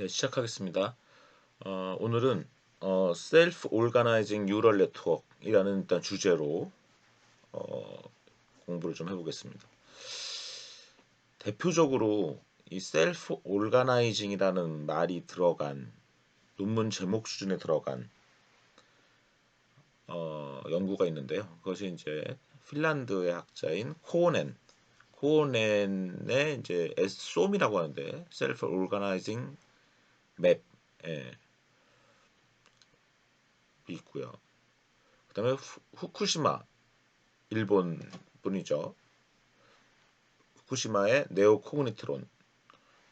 네, 시작하겠습니다. 오늘은 Self Organizing Neural Network이라는 일단 주제로 공부를 좀 해보겠습니다. 대표적으로 이 Self Organizing이라는 말이 들어간 논문 제목 수준에 들어간 연구가 있는데요. 그것이 이제 핀란드의 학자인 코오넨의 이제 SOM이라고 하는데 Self Organizing Map 있고요. 그다음에 후쿠시마 일본 분이죠. 후쿠시마의 네오 코그니트론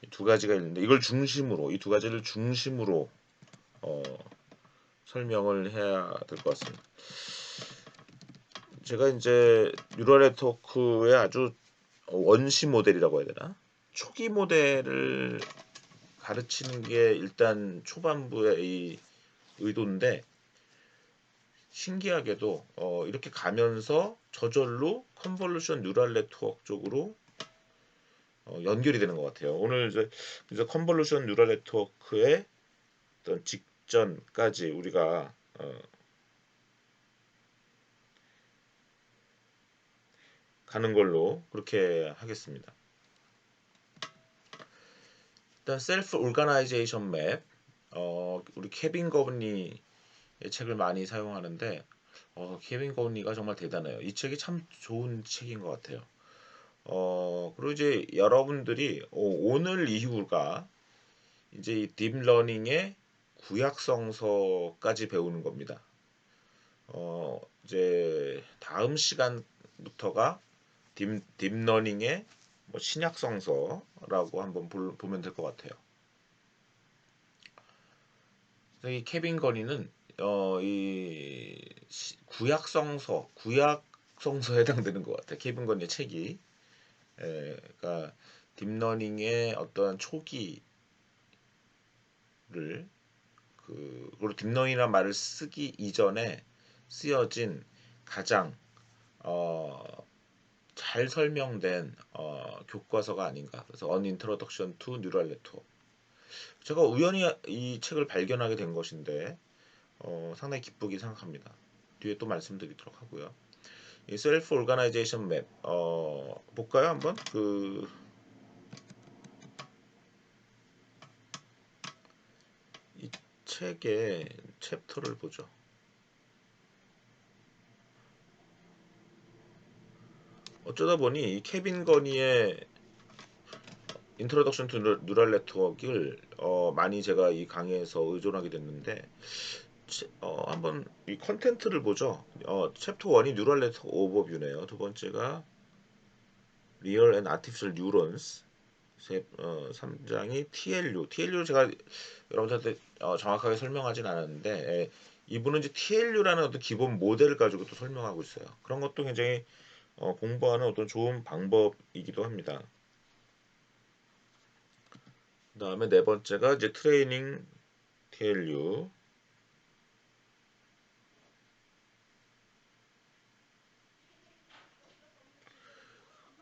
두 가지가 있는데 이 두 가지를 중심으로 어, 설명을 해야 될 것 같습니다. 제가 이제 뉴럴 네트워크의 아주 원시 모델이라고 해야 되나? 초기 모델을 가르치는 게 일단 초반부의 이 의도인데 신기하게도 이렇게 가면서 저절로 컨볼루션 뉴럴 네트워크 쪽으로 연결이 되는 것 같아요. 오늘 이제 컨볼루션 뉴럴 네트워크의 어떤 직전까지 우리가 가는 걸로 그렇게 하겠습니다. 일단 셀프 오르가나이제이션 맵 우리 케빈 거브니의 책을 많이 사용하는데 케빈 거브니가 정말 대단해요. 이 책이 참 좋은 책인 것 같아요. 그리고 이제 여러분들이 오늘 이후가 이제 이 딥러닝의 구약성서까지 배우는 겁니다. 이제 다음 시간부터가 딥러닝의 뭐 신약성서라고 한번 보면 될 것 같아요. 이 케빈 거니는 이 구약성서에 해당되는 것 같아요. 케빈 거니의 책이 그러니까 딥러닝의 어떤 초기를 그리고 딥러닝이라는 말을 쓰기 이전에 쓰여진 가장 어, 잘 설명된 교과서가 아닌가. 그래서 An Introduction to Neural Network. 제가 우연히 이 책을 발견하게 된 것인데 상당히 기쁘게 생각합니다. 뒤에 또 말씀드리도록 하고요. 이 셀프 오르가나이제이션 맵 볼까요 한번? 이 책의 챕터를 보죠. 어쩌다 보니 이 케빈 거니의 인트로덕션 투 뉴럴 네트워크를 많이 제가 이 강의에서 의존하게 됐는데 한번 이 컨텐트를 보죠. 챕터 1이 뉴럴 네트워크 오버뷰네요. 두 번째가 리얼 앤 아티피셜 뉴런스 3장이 TLU 제가 여러분들한테 정확하게 설명하진 않았는데 이분은 이제 TLU라는 어떤 기본 모델을 가지고 또 설명하고 있어요. 그런 것도 굉장히 공부하는 어떤 좋은 방법이기도 합니다. 그 다음에 네 번째가 이제 트레이닝 TLU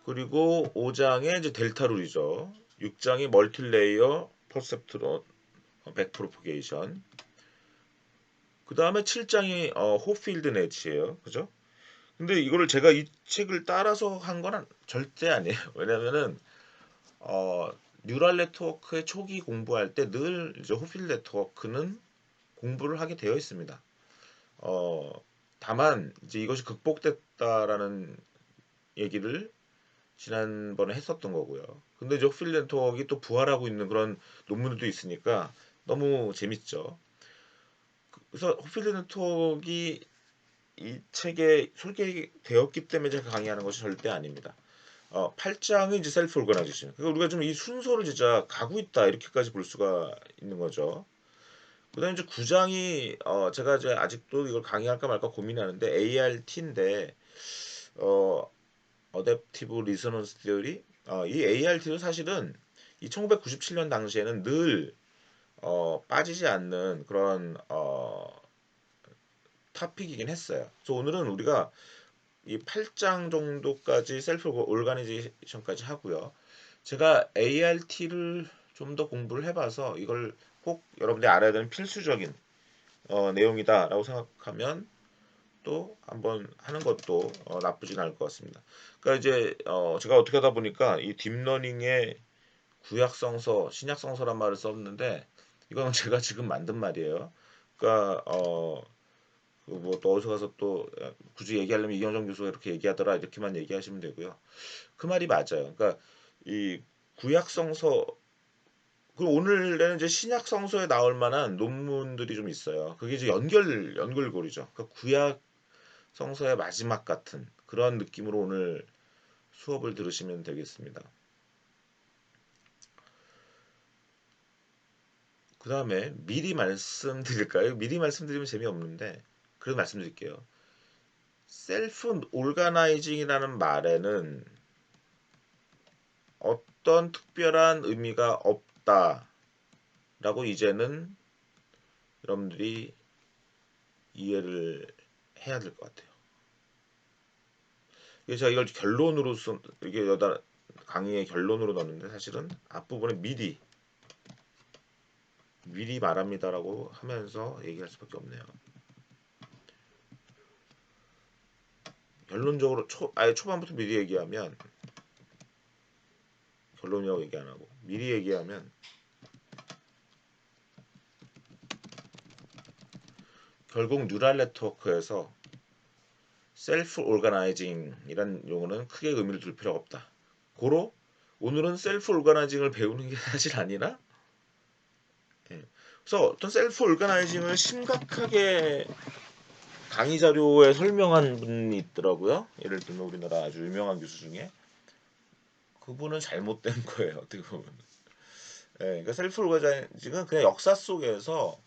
그리고 5장에 이제 델타 룰이죠. 6장이 멀티레이어 퍼셉트론 백프로포게이션 그 다음에 7장이 호필드 넷이에요. 그죠? 근데 이거를 제가 이 책을 따라서 한 건 절대 아니에요. 왜냐면은 어, 뉴럴 네트워크의 초기 공부할 때 늘 이제 호필드 네트워크는 공부를 하게 되어 있습니다. 어, 다만 이제 이것이 극복됐다라는 얘기를 지난번에 했었던 거고요. 근데 이제 호필드 네트워크가 또 부활하고 있는 그런 논문들도 있으니까 너무 재밌죠. 그래서 호필드 네트워크가 이 책에 소개되었기 때문에 제가 강의하는 것이 절대 아닙니다. 8장이 이제 셀프 오거나이제이션. 그러니까 우리가 좀 이 순서를 진짜 가고 있다 이렇게까지 볼 수가 있는 거죠. 그다음에 이제 9장이 제가 이제 아직도 이걸 강의할까 말까 고민하는데 ART인데 어 어댑티브 리서넌스 티어리 이 ART도 사실은 이 1997년 당시에는 늘 빠지지 않는 그런 토픽이긴 했어요. 그래서 오늘은 우리가 이 8장 정도까지 셀프 오르가니제이션까지 하고요. 제가 ART를 좀 더 공부를 해봐서 이걸 꼭 여러분들이 알아야 되는 필수적인 내용이다라고 생각하면 또 한번 하는 것도 나쁘진 않을 것 같습니다. 그러니까 이제 제가 어떻게 하다 보니까 이 딥러닝의 구약성서, 신약성서란 말을 썼는데 이거는 제가 지금 만든 말이에요. 그러니까 뭐 또 어디서 가서 또 굳이 얘기하려면 이경정 교수가 이렇게 얘기하더라 이렇게만 얘기하시면 되고요. 그 말이 맞아요. 그러니까 이 구약성서 그리고 오늘에는 이제 신약성서에 나올 만한 논문들이 좀 있어요. 그게 이제 연결고리죠. 그러니까 구약 성서의 마지막 같은 그런 느낌으로 오늘 수업을 들으시면 되겠습니다. 그 다음에 미리 말씀드릴까요? 미리 말씀드리면 재미없는데 그래도 말씀드릴게요. 셀프 올가나이징이라는 말에는 어떤 특별한 의미가 없다라고 이제는 여러분들이 이해를 해야 될 것 같아요. 제가 이걸 결론으로 이게 여다 강의의 결론으로 넣었는데 사실은 앞부분에 미리 말합니다라고 하면서 얘기할 수밖에 없네요. 결론적으로 아예 초반부터 미리 얘기하면 결론이라고 얘기 안 하고 미리 얘기하면 결국 뉴럴 네트워크에서 셀프 오르가나이징이란 용어는 크게 의미를 둘 필요가 없다. 고로 오늘은 셀프 오르가나이징을 배우는 게 사실 아니라 그래서 어떤 셀프 오르가나이징을 심각하게 강의 자료에 설명한 분이 있더라고요. 예를 들면 우리나라 아주 유명한 교수 중에 그분은 잘못된 거예요. 어떻게 보면. 그러니까 셀프 오르가나이징은 그냥 역사 속에서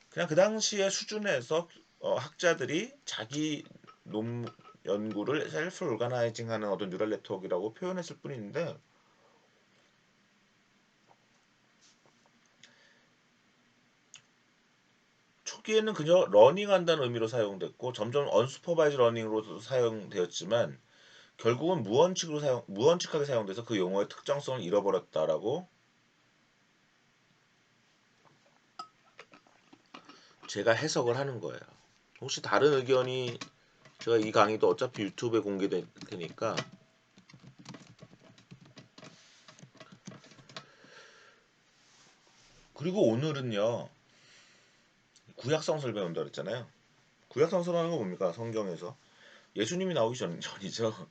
그냥 그 당시의 수준에서 학자들이 자기 논문 연구를 셀프 오르가나이징하는 어떤 뉴럴 네트워크라고 표현했을 뿐인데 초기에는 그저 러닝한다는 의미로 사용됐고 점점 언슈퍼바이즈 러닝으로 사용되었지만 결국은 무원칙하게 사용돼서 그 용어의 특정성을 잃어버렸다라고 제가 해석을 하는 거예요. 혹시 다른 의견이 제가 이 강의도 어차피 유튜브에 공개될 테니까 그리고 오늘은요 구약성서를 배운다 그랬잖아요. 구약성서라는 건 뭡니까? 성경에서 예수님이 나오기 전이죠.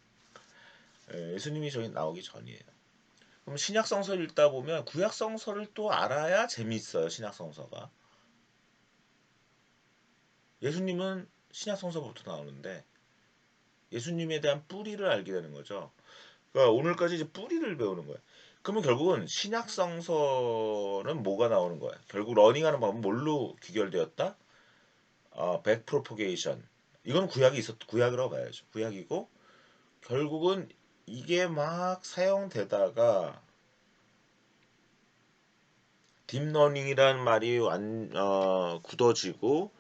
예수님이 저기 나오기 전이에요. 그럼 신약성서를 읽다 보면 구약성서를 또 알아야 재미있어요. 신약성서가. 예수님은 신약성서부터 나오는데 예수님에 대한 뿌리를 알게 되는 거죠. 그러니까 오늘까지 이제 뿌리를 배우는 거예요. 그러면 결국은 신약성서는 뭐가 나오는 거예요? 결국 러닝하는 방법은 뭘로 귀결되었다? 백프로포게이션. 이건 구약이라고 봐야죠. 구약이고 결국은 이게 막 사용되다가 딥러닝이라는 말이 굳어지고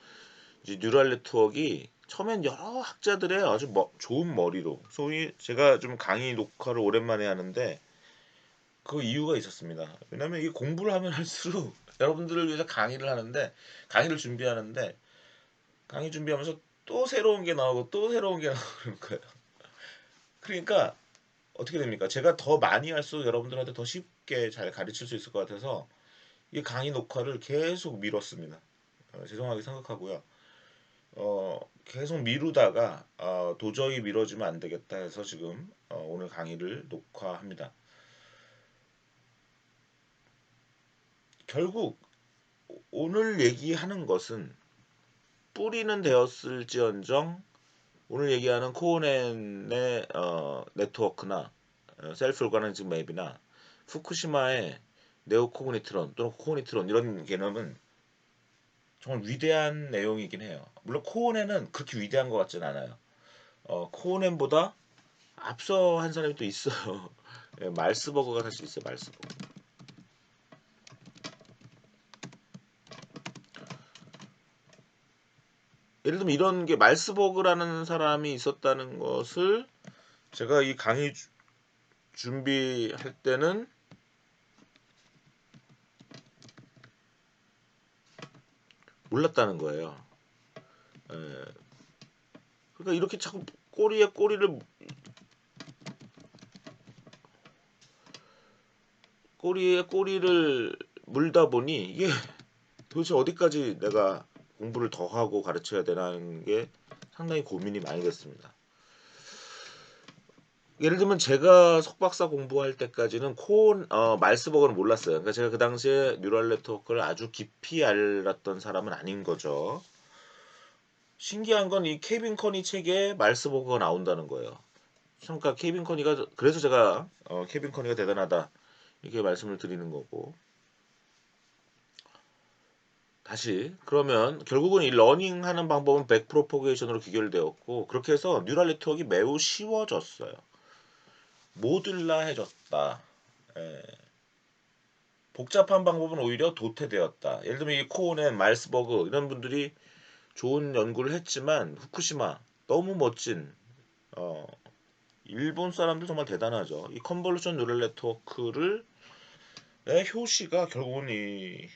이제 뉴럴 네트워크가 처음엔 여러 학자들의 아주 좋은 머리로 소위 제가 좀 강의 녹화를 오랜만에 하는데 그 이유가 있었습니다. 왜냐면 이게 공부를 하면 할수록 여러분들을 위해서 강의를 하는데 강의를 준비하는데 강의 준비하면서 또 새로운 게 나오고 또 새로운 게 나오고 그러는 거예요. 그러니까 어떻게 됩니까? 제가 더 많이 할수록 여러분들한테 더 쉽게 잘 가르칠 수 있을 것 같아서 이 강의 녹화를 계속 미뤘습니다. 죄송하게 생각하고요. 계속 미루다가 도저히 미뤄지면 안 되겠다 해서 지금 오늘 강의를 녹화합니다. 결국 오늘 얘기하는 것은 뿌리는 되었을지언정 오늘 얘기하는 코넨의 네트워크나 셀프 오가나이징 맵이나 후쿠시마의 네오코그니트론 또는 코그니트론 이런 개념은 정말 위대한 내용이긴 해요. 물론 코넨은 그렇게 위대한 것 같진 않아요. 코넨보다 앞서 한 사람이 또 있어요. 예, 말스버그가 사실 있어요. 말스버그. 예를 들면 이런 게 말스버그라는 사람이 있었다는 것을 제가 이 강의 준비할 때는 몰랐다는 거예요. 예. 그러니까 이렇게 자꾸 꼬리에 꼬리를 물다 보니 이게 도대체 어디까지 내가 공부를 더 하고 가르쳐야 되나는 게 상당히 고민이 많이 됐습니다. 예를 들면 제가 석박사 공부할 때까지는 말스버그는 몰랐어요. 그러니까 제가 그 당시에 뉴럴 네트워크를 아주 깊이 알았던 사람은 아닌 거죠. 신기한 건 이 케빈 커니 책에 말스버그가 나온다는 거예요. 그러니까 케빈 커니가 그래서 제가 케빈 커니가 대단하다 이렇게 말씀을 드리는 거고. 다시 그러면 결국은 이 러닝하는 방법은 백프로포게이션으로 귀결되었고 그렇게 해서 뉴럴 네트워크가 매우 쉬워졌어요. 모듈라해졌다. 예. 복잡한 방법은 오히려 도태되었다. 예를 들면 이 코넨, 말스버그 이런 분들이 좋은 연구를 했지만 후쿠시마 너무 멋진 어, 일본 사람들 정말 대단하죠. 이 컨볼루션 뉴럴 네트워크를 효시가 결국은 이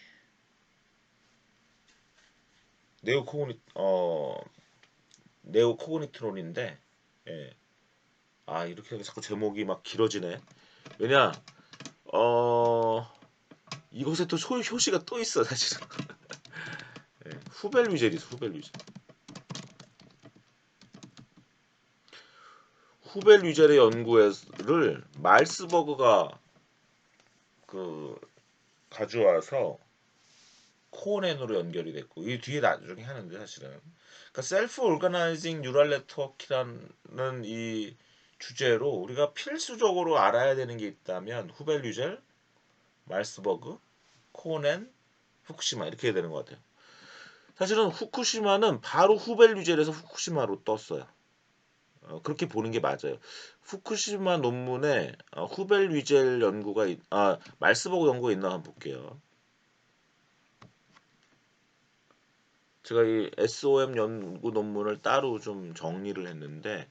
네오 코그니 네오 코그니트론인데 예. 아 이렇게 자꾸 제목이 막 길어지네. 왜냐 이곳에 또 효시가 또 있어 사실은. 예. 후벨 위젤이 있어 후벨 위젤. 후벨 위젤의 연구를 말스버그가 그 가져와서 코넨으로 연결이 됐고 이 뒤에 나중에 하는데 사실은 그러니까 셀프 오르가나이징 뉴럴 네트워크라는 이 주제로 우리가 필수적으로 알아야 되는 게 있다면 후벨 위젤, 말스버그, 코넨, 후쿠시마 이렇게 되는 것 같아요. 사실은 후쿠시마는 바로 후벨 위젤에서 후쿠시마로 떴어요. 그렇게 보는 게 맞아요. 후쿠시마 논문에 후벨 위젤 연구가 말스버그 연구가 있나 한번 볼게요. 제가 이 SOM 연구 논문을 따로 좀 정리를 했는데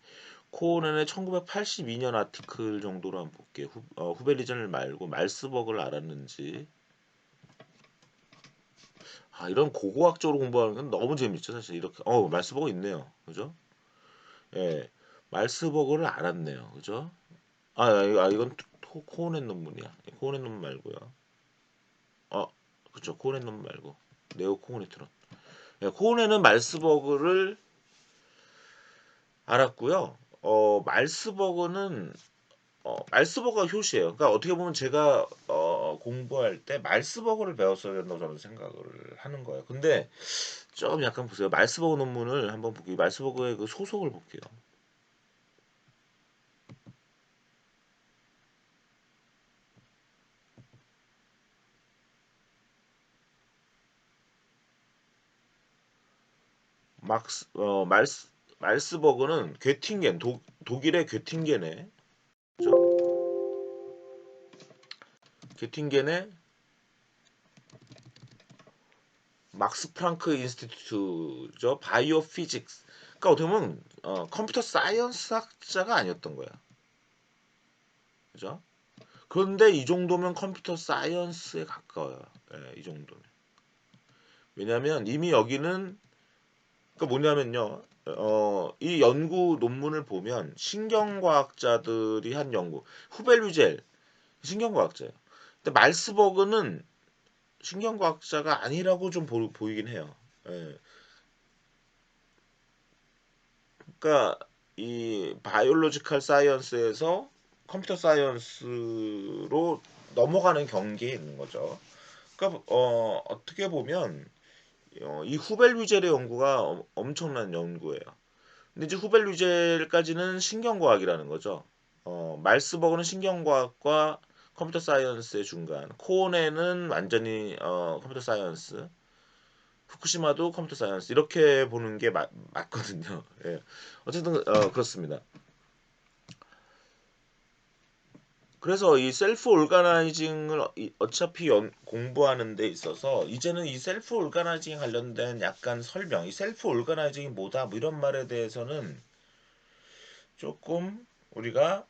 코넨의 1982년 아티클 정도로 한번 볼게요. 후벨 위젤 말고 말스버그를 알았는지. 이런 고고학적으로 공부하는 건 너무 재밌죠, 사실 이렇게. 말스버그 있네요, 그죠? 예, 말스버그를 알았네요, 그죠? 이건 코넨 논문이야. 코넨 논문 말고요. 어, 그쵸. 코넨 논문 말고 네오 코그니트론. 예, 코넨은 말스버그를 알았고요. 말스버그가 효시예요. 그러니까 어떻게 보면 제가 공부할 때 말스버그를 배웠어야 된다고 저는 생각을 하는 거예요. 근데 좀 약간 보세요. 말스버그 논문을 한번 볼게요. 말스버그의 그 소속을 볼게요. 말스버그는 괴팅겐 독일의 괴팅겐의 그죠? 괴팅겐의 막스 프랑크 인스티튜트죠. 바이오 피직스. 그러니까 어떻게 보면 컴퓨터 사이언스 학자가 아니었던 거야. 그죠? 그런데 이 정도면 컴퓨터 사이언스에 가까워요. 예, 이 정도면. 왜냐하면 이미 여기는 그러니까 뭐냐면요. 이 연구 논문을 보면 신경과학자들이 한 연구. 후벨 위젤 신경과학자예요. 근데 말스버그는 신경과학자가 아니라고 좀 보이긴 해요. 예. 그러니까 이 바이올로지컬 사이언스에서 컴퓨터 사이언스로 넘어가는 경계에 있는 거죠. 그러니까 어떻게 보면 이 후벨 위젤의 연구가 엄청난 연구예요. 근데 이제 후벨 위젤까지는 신경과학이라는 거죠. 말스버그는 신경과학과 컴퓨터 사이언스의 중간, 코네는 완전히 컴퓨터 사이언스, 후쿠시마도 컴퓨터 사이언스 이렇게 보는 게 맞거든요. 예. 어쨌든 그렇습니다. 그래서 이 셀프 올가나이징을 어차피 공부하는 데 있어서 이제는 이 셀프 올가나이징 관련된 약간 설명, 이 셀프 올가나이징이 뭐다 뭐 이런 말에 대해서는 조금 우리가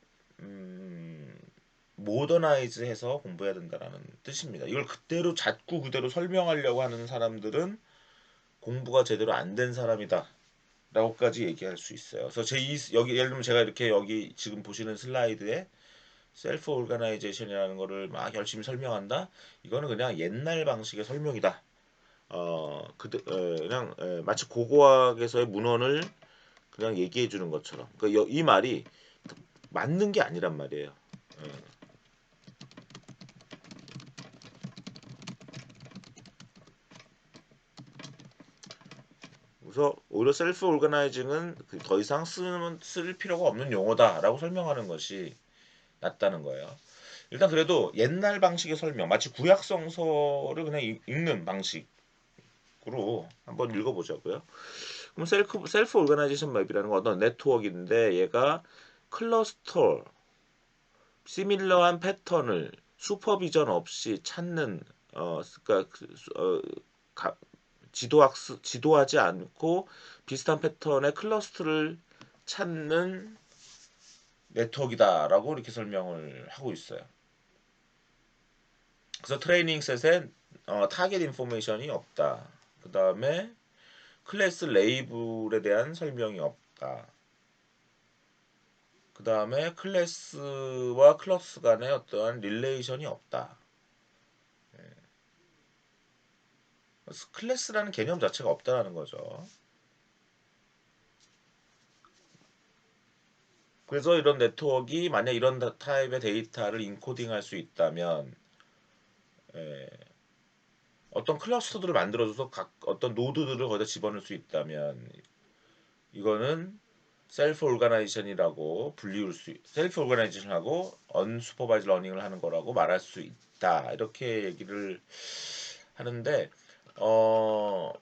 모더나이즈해서 공부해야 된다라는 뜻입니다. 이걸 그대로 자꾸 그대로 설명하려고 하는 사람들은 공부가 제대로 안 된 사람이다 라고까지 얘기할 수 있어요. 그래서 여기 예를 들면 제가 이렇게 여기 지금 보시는 슬라이드에 셀프 오르가나이제이션이라는 거를 막 열심히 설명한다. 이거는 그냥 옛날 방식의 설명이다. 그냥 마치 고고학에서의 문헌을 그냥 얘기해 주는 것처럼. 그러니까 이 말이 맞는 게 아니란 말이에요. 예. 그래서 오히려 셀프 오르가나이징은 더 이상 쓸 필요가 없는 용어다라고 설명하는 것이 낫다는 거예요. 일단 그래도 옛날 방식의 설명, 마치 구약 성서를 그냥 읽는 방식으로 한번 읽어보자고요. 그럼 셀프 오르가나이제이션 맵이라는 건 어떤 네트워크인데 얘가 클러스터, 시밀러한 패턴을 슈퍼비전 없이 찾는 그러니까 가, 지도하지 않고 비슷한 패턴의 클러스터를 찾는 네트워크이다라고 이렇게 설명을 하고 있어요. 그래서 트레이닝 셋에 타겟 인포메이션이 없다. 그 다음에 클래스 레이블에 대한 설명이 없다. 그 다음에 클래스와 클러스 간의 어떠한 릴레이션이 없다. 클래스라는 개념 자체가 없다라는 거죠. 그래서 이런 네트워크가 만약 이런 타입의 데이터를 인코딩할 수 있다면 예, 어떤 클러스터들을 만들어줘서 각 어떤 노드들을 거기다 집어넣을 수 있다면 이거는 셀프 오르가나이제이션이라고 셀프 오르가나이제이션하고 언슈퍼바이즈 러닝을 하는 거라고 말할 수 있다. 이렇게 얘기를 하는데 어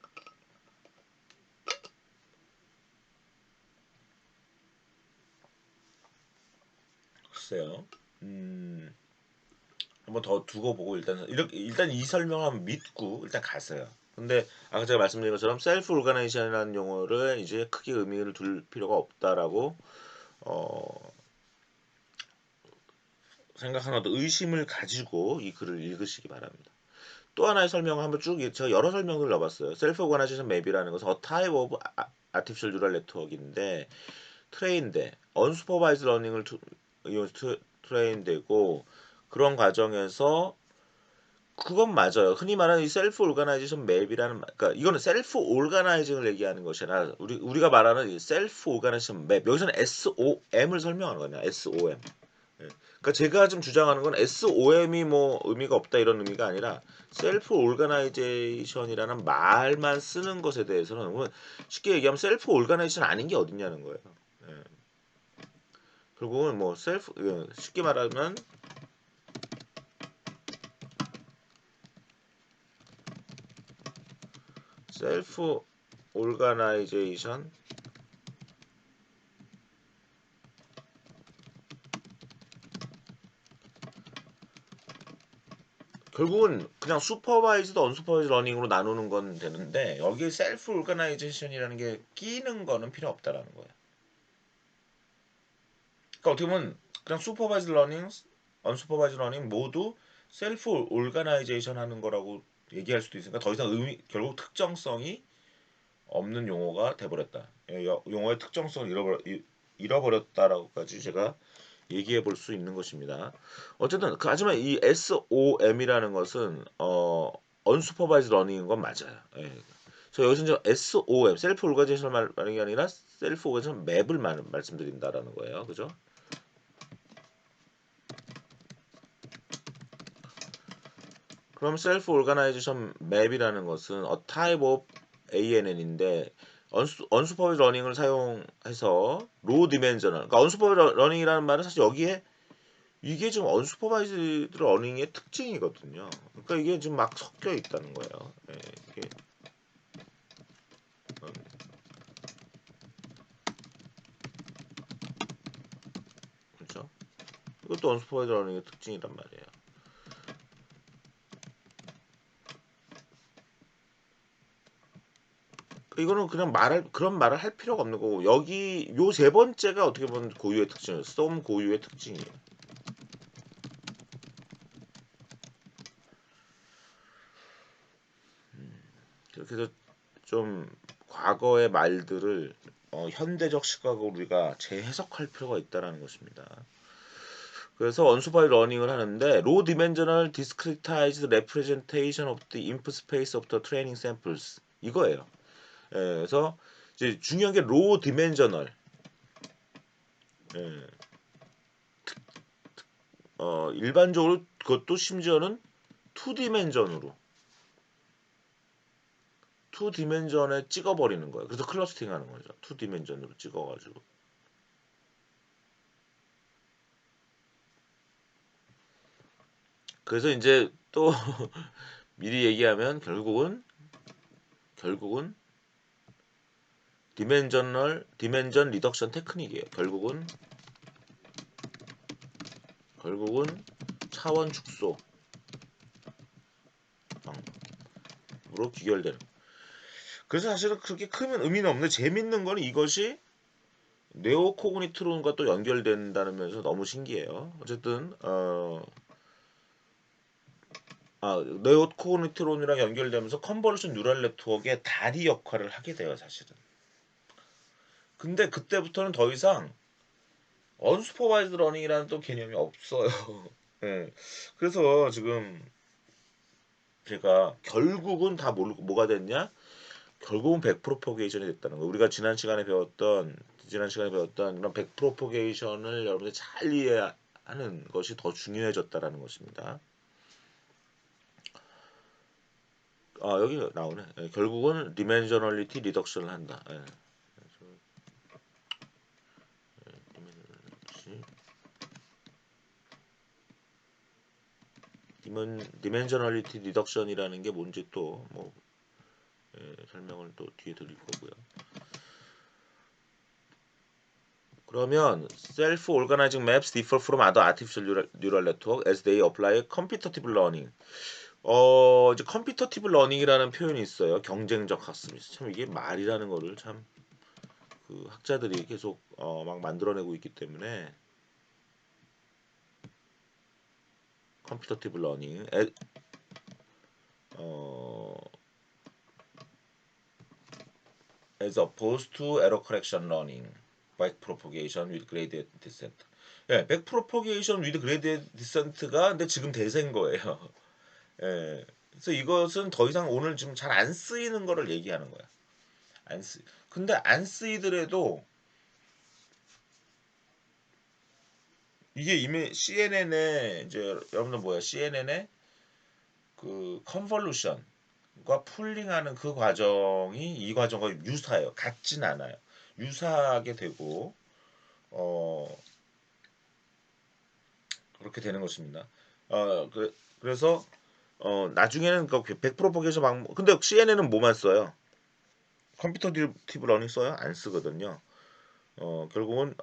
글쎄요. 한번 더 두고 보고 일단 이 설명을 한번 믿고 일단 가세요. 근데 아까 제가 말씀드린 것처럼 셀프 오르가나이제이션이라는 용어를 이제 크게 의미를 둘 필요가 없다라고 어, 생각하나 더 의심을 가지고 이 글을 읽으시기 바랍니다. 또 하나의 설명을 한번 제가 여러 설명을 넣어봤어요. 셀프 오거나이제이션 맵이라는 것은 타입 오브 아티피셜 뉴럴 네트워크인데 트레인돼 언슈퍼바이즈 러닝을 트레인되고 그런 과정에서 그건 맞아요. 흔히 말하는 이 셀프 오르가나이제이션 맵이라는 그러니까 이거는 셀프 오르가나이징을 얘기하는 것이 아니라 우리가 말하는 이 셀프 오르가나이제이션 맵 여기서는 SOM을 설명하는 거냐. SOM. 예. 그러니까 제가 좀 주장하는 건 SOM이 뭐 의미가 없다 이런 의미가 아니라 셀프 오르가나이제이션이라는 말만 쓰는 것에 대해서는 쉽게 얘기하면 셀프 오르가나이제이션 아닌 게 어딨냐는 거예요. 예. 결국은 뭐 쉽게 말하면 셀프 오르가나이제이션 결국은 그냥 슈퍼바이즈드 언슈퍼바이즈 러닝으로 나누는 건 되는데 여기에 셀프 오르가나이제이션이라는 게 끼는 거는 필요 없다라는 거예요. 그러니까 어떻게 보면 그냥 슈퍼바이즈 러닝, 언슈퍼바이즈 러닝 모두 셀프 오르가나이제이션 하는 거라고 얘기할 수도 있으니까 더 이상 결국 특정성이 없는 용어가 돼버렸다. 용어의 특정성을 잃어버렸다라고까지 제가 얘기해 볼 수 있는 것입니다. 어쨌든 하지만 이 SOM이라는 것은 언슈퍼바이즈 러닝인 건 맞아요. 예. 그래서 여기서 이제 SOM 셀프 오르가나이제이션 말하는 게 아니라 셀프 오르가나이제이션 맵을 말씀드린다라는 거예요. 그죠? 그럼 셀프 오르가나이제이션 맵이라는 것은 a type of ANN인데 언슈퍼바이즈 러닝을 사용해서 로 디멘저널 그러니까 언슈퍼바이즈 러닝이라는 말은 사실 여기에 이게 지금 언슈퍼바이즈드 러닝의 특징이거든요. 그러니까 이게 지금 막 섞여 있다는 거예요. 예, 이게 어, 그렇죠? 이것도 언슈퍼바이즈드 러닝의 특징이란 말이에요. 이거는 그냥 그런 말을 할 필요가 없는 거고 여기 요 세 번째가 어떻게 보면 고유의 특징이에요. 썸 고유의 특징이에요. 그렇게 해서 좀 과거의 말들을 현대적 시각으로 우리가 재해석할 필요가 있다는 것입니다. 그래서 언수바이 러닝을 하는데 low dimensional discretized representation of the input space of the training samples 이거예요. 예, 그래서 이제 중요한 게 low dimensional. 예, 일반적으로 그것도 심지어는 2디멘전으로 2디멘전에 찍어버리는 거예요. 그래서 클러스팅 하는 거죠. 2디멘전으로 찍어가지고. 그래서 이제 또 미리 얘기하면 결국은 디멘전 리덕션 테크닉이에요. 결국은 차원 축소 방법으로 귀결되는. 그래서 사실은 그렇게 크면 의미는 없는데 재밌는 거는 이것이 네오 코그니트론과 또 연결된다는 면에서 너무 신기해요. 어쨌든 네오 코그니트론이랑 연결되면서 컨버루션 뉴럴 네트워크의 다리 역할을 하게 돼요, 사실은. 근데 그때부터는 더 이상 언슈퍼바이즈 러닝이라는 또 개념이 없어요. 네. 그래서 지금 제가 결국은 다 모르고 뭐가 됐냐? 결국은 백프로포게이션이 됐다는 거. 우리가 지난 시간에 배웠던 이런 백프로포게이션을 여러분들이 잘 이해하는 것이 더 중요해졌다라는 것입니다. 여기 나오네. 예, 결국은 디멘셔널리티 리덕션을 한다. 예. 디멘셔널리티 리덕션이라는 게 뭔지 또 뭐 설명을 또 뒤에 드릴 거고요. 그러면 self-organizing maps differ from other artificial neural network as they apply competitive learning. 이제 컴피터티브 러닝이라는 표현이 있어요. 경쟁적 학습이. 참 이게 말이라는 거를 참 그 학자들이 계속 막 만들어내고 있기 때문에 컴피터티브 러닝 as opposed to error correction learning, back propagation with gradient descent. 예, back propagation with gradient descent가 근데 지금 대세인 거예요. 예. 그래서 이것은 더 이상 오늘 지금 잘 안 쓰이는 거를 얘기하는 거야. 안 쓰. 근데 안 쓰이더라도 이게 이미 CNN에 이제 여러분들 뭐야? CNN에 그 컨볼루션과 풀링하는 그 과정이 이 과정과 유사해요. 같진 않아요. 유사하게 되고 어 그렇게 되는 것입니다. 그래서 나중에는 그 100% 방법 근데 CNN은 뭐만 써요? 컴퓨터티브 러닝 써요? 안 쓰거든요. 결국은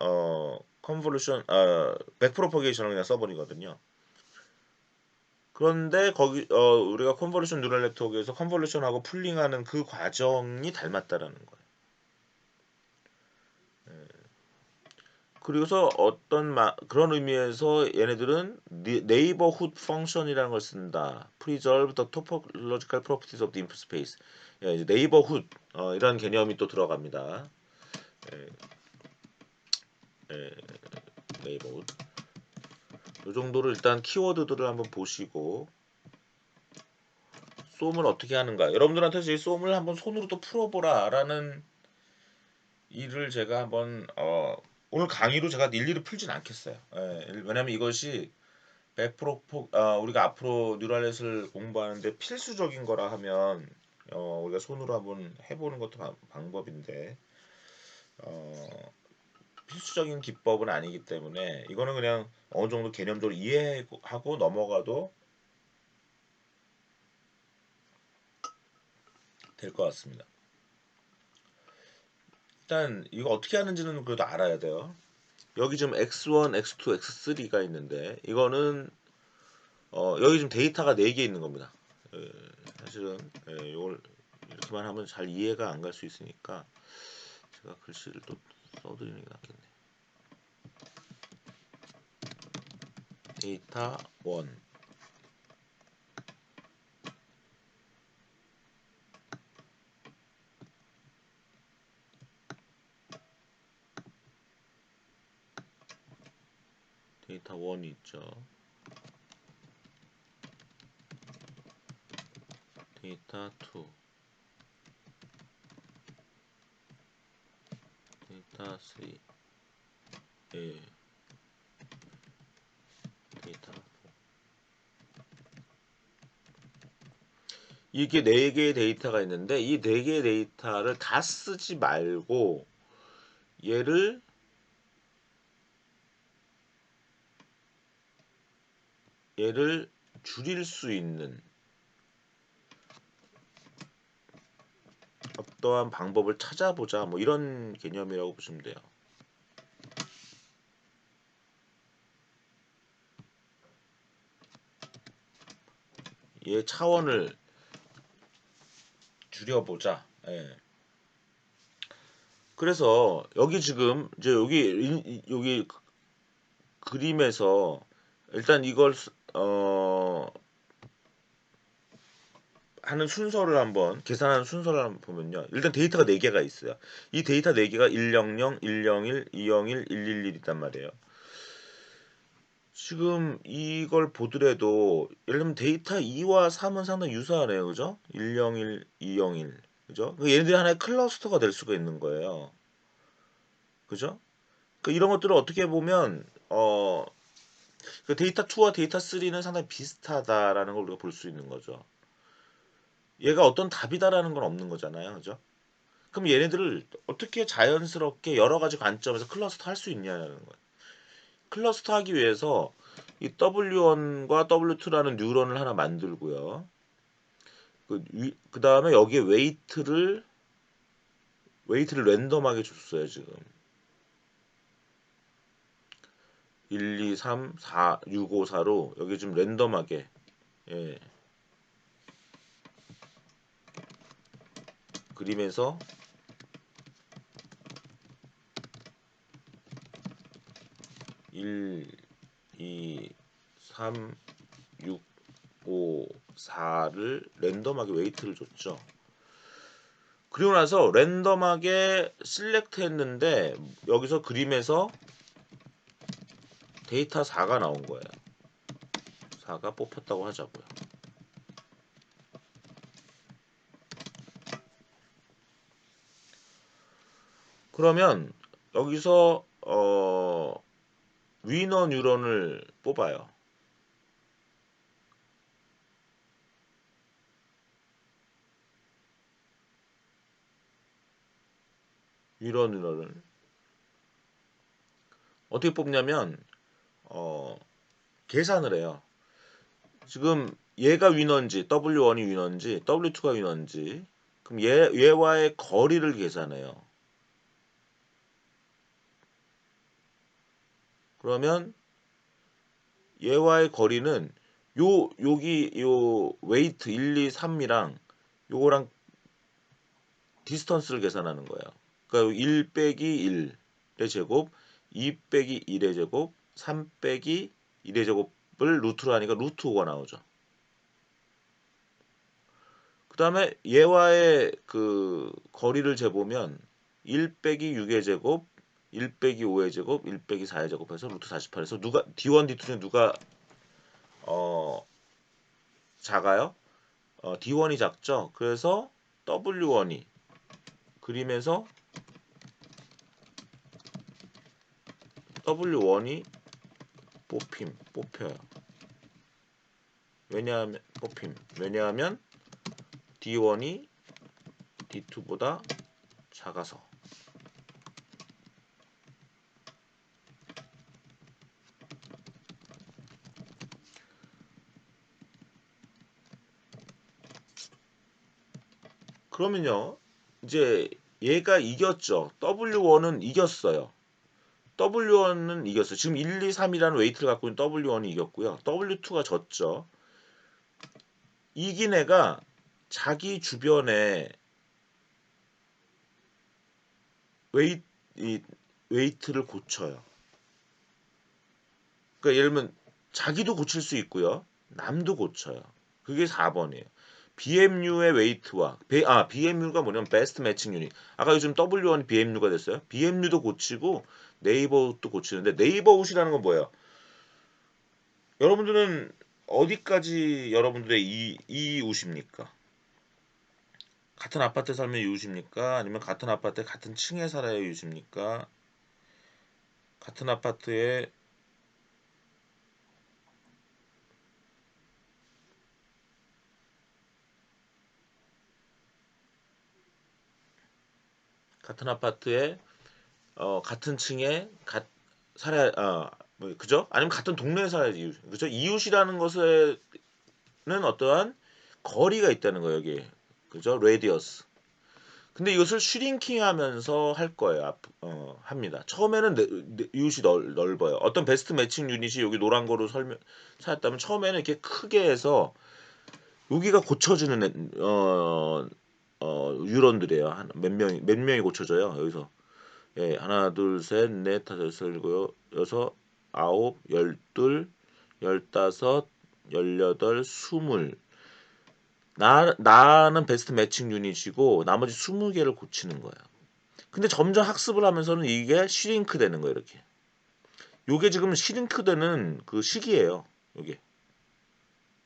컨볼루션 100%를 그냥 써버리거든요. 그런데 거기 우리가 컨볼루션 뉴럴 네트워크에서 컨볼루션하고 풀링하는 그 과정이 닮았다라는 거예요. 그래서 그런 의미에서 얘네들은 네이버훗 펑션이라는 걸 쓴다. Preserve the topological properties of the input space. 예, 이제 네이버훗 이런 개념이 또 들어갑니다. 예, 예, 네이버훗. 이 정도로 일단 키워드들을 한번 보시고 솜을 어떻게 하는가. 여러분들한테 이 솜을 한번 손으로 또 풀어보라라는 일을 제가 한번 오늘 강의로 제가 일일이 풀진 않겠어요. 예, 왜냐면 이것이 100% 우리가 앞으로 뉴럴넷을 공부하는데 필수적인 거라 하면 우리가 손으로 한번 해보는 것도 방법인데 필수적인 기법은 아니기 때문에 이거는 그냥 어느 정도 개념적으로 이해하고 넘어가도 될 것 같습니다. 일단 이거 어떻게 하는지는 그래도 알아야 돼요. 여기 지금 x1, x2, x3가 있는데 이거는 여기 지금 데이터가 4개 있는 겁니다. 사실은 이걸 이렇게만 하면 잘 이해가 안 갈 수 있으니까 제가 글씨를 또 써드리는 게 낫겠네. 데이터 1 데이터 1이 있죠. 데이터 2, 데이터 3, 예, 데이터 4. 이게 4개의 데이터가 있는데 이 4개의 데이터를 다 쓰지 말고 얘를 줄일 수 있는 어떠한 방법을 찾아보자, 뭐 이런 개념이라고 보시면 돼요. 얘 차원을 줄여보자. 예. 그래서 여기 지금 이제 여기 그림에서 일단 이걸 하는 순서를 한번 계산하는 순서를 한번 보면요. 일단 데이터가 4개가 있어요. 이 데이터 4개가 100, 101, 201, 111 있단 말이에요. 지금 이걸 보더라도 예를 들면 데이터 2와 3은 상당히 유사하네요. 그죠? 101, 201. 그죠? 얘네들이 하나의 클러스터가 될 수가 있는 거예요. 그죠? 이런 것들을 어떻게 보면 그 데이터 2와 데이터 3는 상당히 비슷하다라는 걸 우리가 볼 수 있는 거죠. 얘가 어떤 답이다라는 건 없는 거잖아요. 그죠? 그럼 얘네들을 어떻게 자연스럽게 여러 가지 관점에서 클러스터 할 수 있냐는 거예요. 클러스터 하기 위해서 이 W1과 W2라는 뉴런을 하나 만들고요. 그 다음에 여기에 웨이트를 랜덤하게 줬어요. 지금 1, 2, 3, 4, 6, 5, 4로 여기 좀 랜덤하게, 예, 그림에서 1, 2, 3, 6, 5, 4를 랜덤하게 웨이트를 줬죠. 그리고 나서 랜덤하게 실렉트 했는데 여기서 그림에서 데이터 4가 나온 거예요. 4가 뽑혔다고 하자고요. 그러면 여기서 위너 뉴런을 뽑아요. 위너 뉴런을 어떻게 뽑냐면 계산을 해요. 지금 얘가 위너인지 W1이 위너인지 W2가 위너인지 그럼 얘와의 거리를 계산해요. 그러면 얘와의 거리는 여기 웨이트 1, 2, 3이랑 요거랑 디스턴스를 계산하는 거예요. 그러니까 1 빼기 1의 제곱, 2 빼기 1의 제곱, 3 빼기 1의 제곱을 루트로 하니까 루트 5가 나오죠. 그 다음에 얘와의 그 거리를 재보면 1 빼기 6의 제곱, 1 빼기 5의 제곱, 1 빼기 4의 제곱해서 루트 48에서 누가 D1, D2 중에 누가 작아요? D1이 작죠. 그래서 W1이 그림에서 W1이 뽑혀요. 왜냐하면 D1이 D2보다 작아서. 그러면요. 이제 얘가 이겼죠. W1은 이겼어요. W1은 이겼어요. 지금 1, 2, 3이라는 웨이트를 갖고 있는 W1이 이겼고요. W2가 졌죠. 이긴 애가 자기 주변에 웨이트를 고쳐요. 그러니까 예를 들면 자기도 고칠 수 있고요. 남도 고쳐요. 그게 4번이에요. BMU의 웨이트와 BMU가 뭐냐면 베스트 매칭 유닛. 아까 요즘 W1이 BMU가 됐어요. BMU도 고치고 네이버웃도 고치는데 네이버웃이라는 건 뭐예요? 여러분들은 어디까지 여러분들의 이웃입니까? 같은 아파트에 살면 이웃입니까? 아니면 같은 아파트에 같은 층에 살아야 이웃입니까? 같은 아파트에 같은 아파트에 같은 층에 살아야 뭐 그죠? 아니면 같은 동네에 살아야지 이웃. 그죠? 이웃이라는 것에는 어떠한 거리가 있다는 거예요, 여기. 그죠? 레디어스. 근데 이것을 슈링킹하면서 할 거예요. 합니다. 처음에는 이웃이 넓어요. 어떤 베스트 매칭 유닛이 여기 노란 거로 찾았다면 처음에는 이렇게 크게 해서 여기가 고쳐지는 유런들이에요. 몇 명이 고쳐져요. 여기서 예, 하나, 둘, 셋, 넷, 다섯, 여섯, 일곱, 여섯, 아홉, 열둘, 열다섯, 열여덟, 스물. 나는 베스트 매칭 유닛이고 나머지 20개를 고치는 거예요. 근데 점점 학습을 하면서는 이게 시링크 되는 거예요, 이렇게. 요게 지금 시링크 되는 그 시기예요. 요게.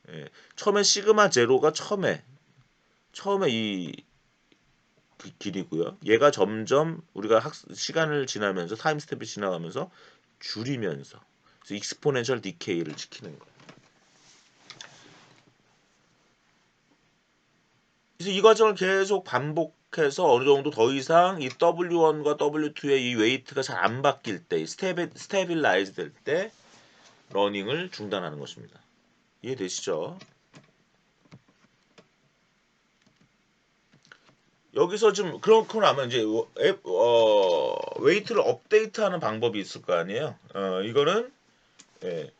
예. 처음에 시그마 제로가 처음에 이 길이고요. 얘가 점점 우리가 시간을 지나면서 타임 스텝이 지나가면서 줄이면서 그래서 익스포넨셜 디케이를 지키는 거예요. 그래서 이 과정을 계속 반복해서 어느 정도 더 이상 이 W1과 W2의 이 웨이트가 잘 안 바뀔 때, 스테빌라이즈 될 때 러닝을 중단하는 것입니다. 이해되시죠? 여기서 좀 그렇고 나면 이제 웨이트를 업데이트하는 방법이 있을 거 아니에요. 이거는 예,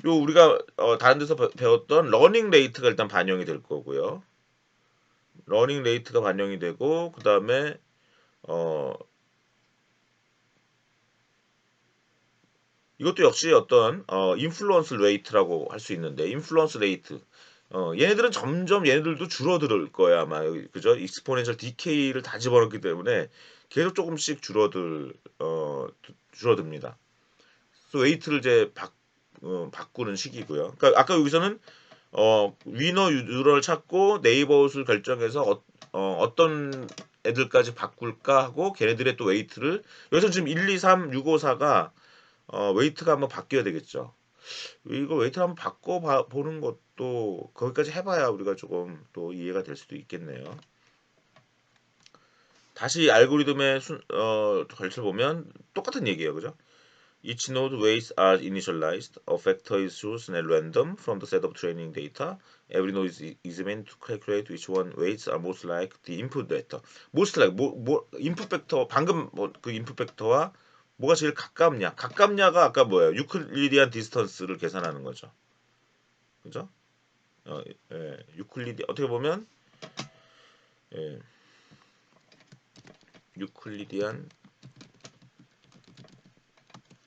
요 우리가 다른 데서 배웠던 러닝 레이트가 일단 반영이 될 거고요. 러닝 레이트가 반영이 되고 그 다음에 어 이것도 역시 어떤 인플루언스 레이트라고 할 수 있는데 인플루언스 레이트 얘네들은 점점 얘네들도 줄어들 거야 아마 그죠? 익스포넨셜 디케이를 다 집어넣기 때문에 계속 조금씩 줄어듭니다. 그래서 웨이트를 이제 바꾸는 시기고요. 그러니까 아까 여기서는 위너 유저를 찾고 네이버웃을 결정해서 어떤 애들까지 바꿀까 하고 걔네들의 또 웨이트를 여기서 지금 1, 2, 3, 6, 5, 4가 웨이트가 한번 바뀌어야 되겠죠. 이거 웨이트를 한번 보는 것도 거기까지 해봐야 우리가 조금 또 이해가 될 수도 있겠네요. 다시 알고리즘의 결실 보면 똑같은 얘기예요, 그죠? Each node weights are initialized. A factor is chosen at random from the set of training data. Every node is examined to calculate which one weights are most like the input data. Most like input 벡터 방금 그 input 벡터와 뭐가 제일 가깝냐? 가깝냐가 아까 뭐예요? 유클리디안 디스턴스를 계산하는 거죠. 그죠? 유클리디 어떻게 보면 예, 유클리디안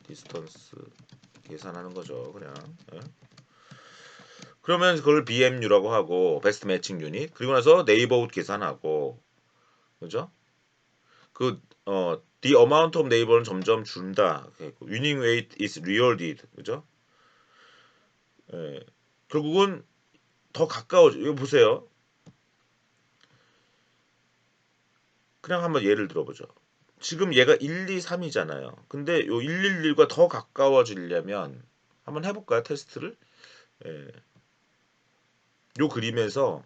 디스턴스 계산하는 거죠. 그냥. 예. 그러면 그걸 BMU라고 하고 베스트 매칭 유닛 그리고 나서 네이버웃 계산하고 그죠? The amount of neighbor는 점점 준다. Winning weight is rewarded. 그죠? 예. 결국은 더 가까워져. 이거 보세요. 그냥 한번 예를 들어보죠. 지금 얘가 1, 2, 3이잖아요. 근데 요 111과 더 가까워지려면 한번 해볼까요? 테스트를. 예. 요 그림에서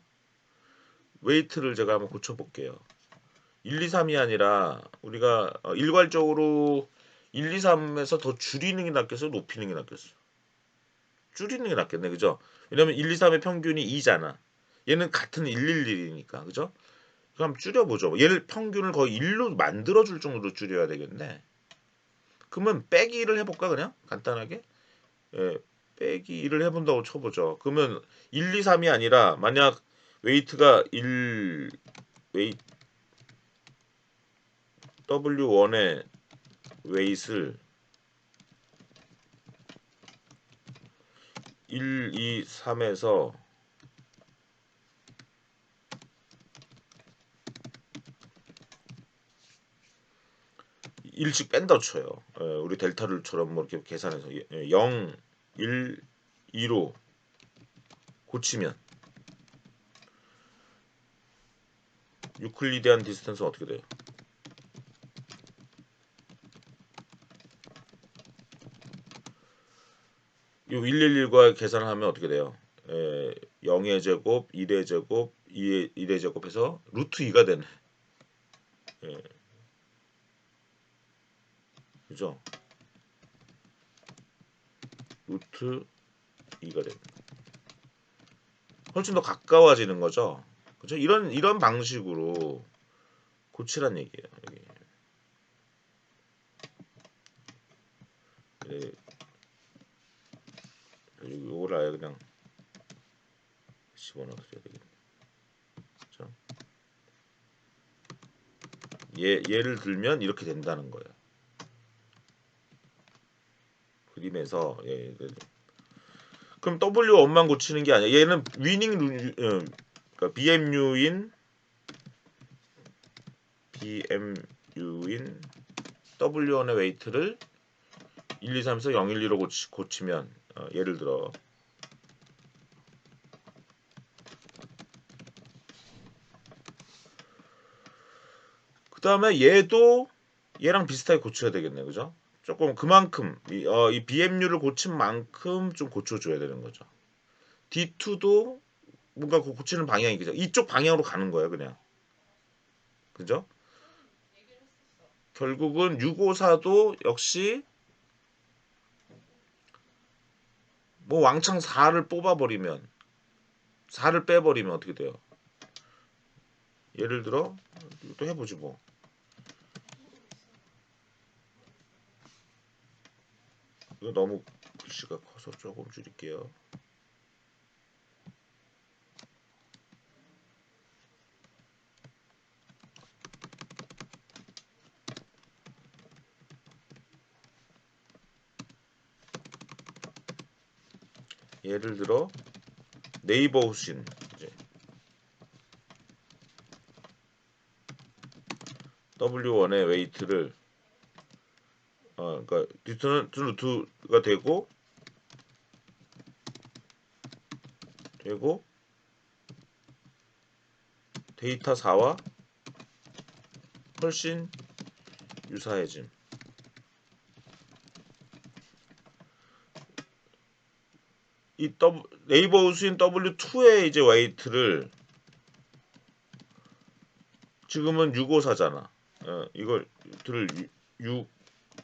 웨이트를 제가 한번 고쳐볼게요. 1, 2, 3이 아니라 우리가 일괄적으로 1, 2, 3에서 더 줄이는 게 낫겠어요? 높이는 게 낫겠어요? 줄이는 게 낫겠네. 그죠? 왜냐면 1, 2, 3의 평균이 2잖아. 얘는 같은 111이니까. 그죠? 그럼 줄여보죠. 얘를 평균을 거의 1로 만들어줄 정도로 줄여야 되겠네. 그러면 빼기 1을 해볼까 그냥? 간단하게? 예, 빼기 1을 해본다고 쳐보죠. 그러면 1, 2, 3이 아니라 만약 웨이트가 1 웨이 W1의 웨이트를 1, 2, 3에서 1씩 뺀다고 쳐요. 우리 델타룰처럼 뭐 이렇게 계산해서 0, 1, 2로 고치면 유클리디안 디스턴스는 어떻게 돼요? 이 111과 계산을 하면 어떻게 돼요? 0의 제곱, 1의 제곱, 1의 제곱해서 루트 2가 되네. 예, 그죠? 루트 2가 되네. 훨씬 더 가까워지는 거죠. 그죠? 이런 방식으로 고치란 얘기예요. 예, 요거를 아예 그냥 집어넣어야 되겠네. 그죠? 예를 들면 이렇게 된다는 거예요. 그림에서 그럼 W1만 고치는 게 아니야. 얘는 그러니까 BMU인 W1의 웨이트를 1, 2, 3, 4, 0, 1, 2로 고치면 예를 들어 그 다음에 얘도 얘랑 비슷하게 고쳐야 되겠네, 그죠? 조금 그만큼 이 BMU를 고친 만큼 좀 고쳐줘야 되는 거죠. D2도 뭔가 고치는 방향이 그죠? 이쪽 방향으로 가는 거예요, 그냥. 그죠? 결국은 654도 역시 뭐 왕창 4를 뽑아버리면 4를 빼버리면 어떻게 돼요? 예를 들어 또 해보지 뭐. 이거 너무 글씨가 커서 조금 줄일게요. 예를 들어 네이버 후신 이제 W1의 웨이트를 그러니까 디스턴트 루트가 되고 데이터 4와 훨씬 유사해짐. 이 네이버 우수인 W2의 이제 웨이트를 지금은 654잖아. 이걸 들을 6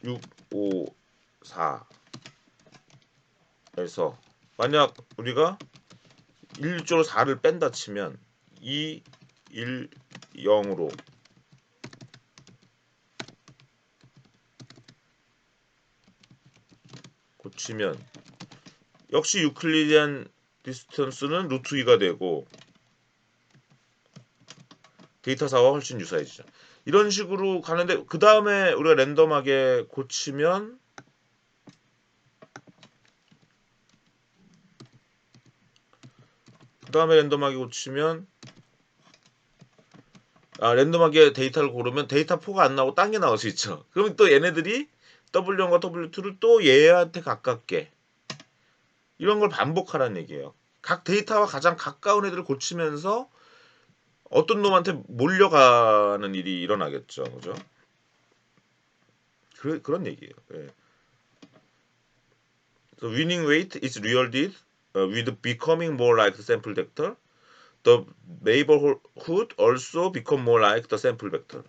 654에서 만약 우리가 1쪽으로 4를 뺀다 치면 2 1 0으로 고치면 역시 유클리디안 디스턴스는 루트 2가 되고 데이터 4와 훨씬 유사해지죠. 이런 식으로 가는데 그 다음에 우리가 랜덤하게 고치면 랜덤하게 데이터를 고르면 데이터 4가 안 나오고 딴 게 나올 수 있죠. 그러면 또 얘네들이 W1과 W2를 또 얘한테 가깝게 이런 걸 반복하라는 얘기예요. 각 데이터와 가장 가까운 애들을 고치면서 어떤 놈한테 몰려가는 일이 일어나겠죠. 그죠? 그런 얘기예요. 예. So winning weight is rewarded with becoming more like the sample vector. The neighborhood also become more like the sample vector.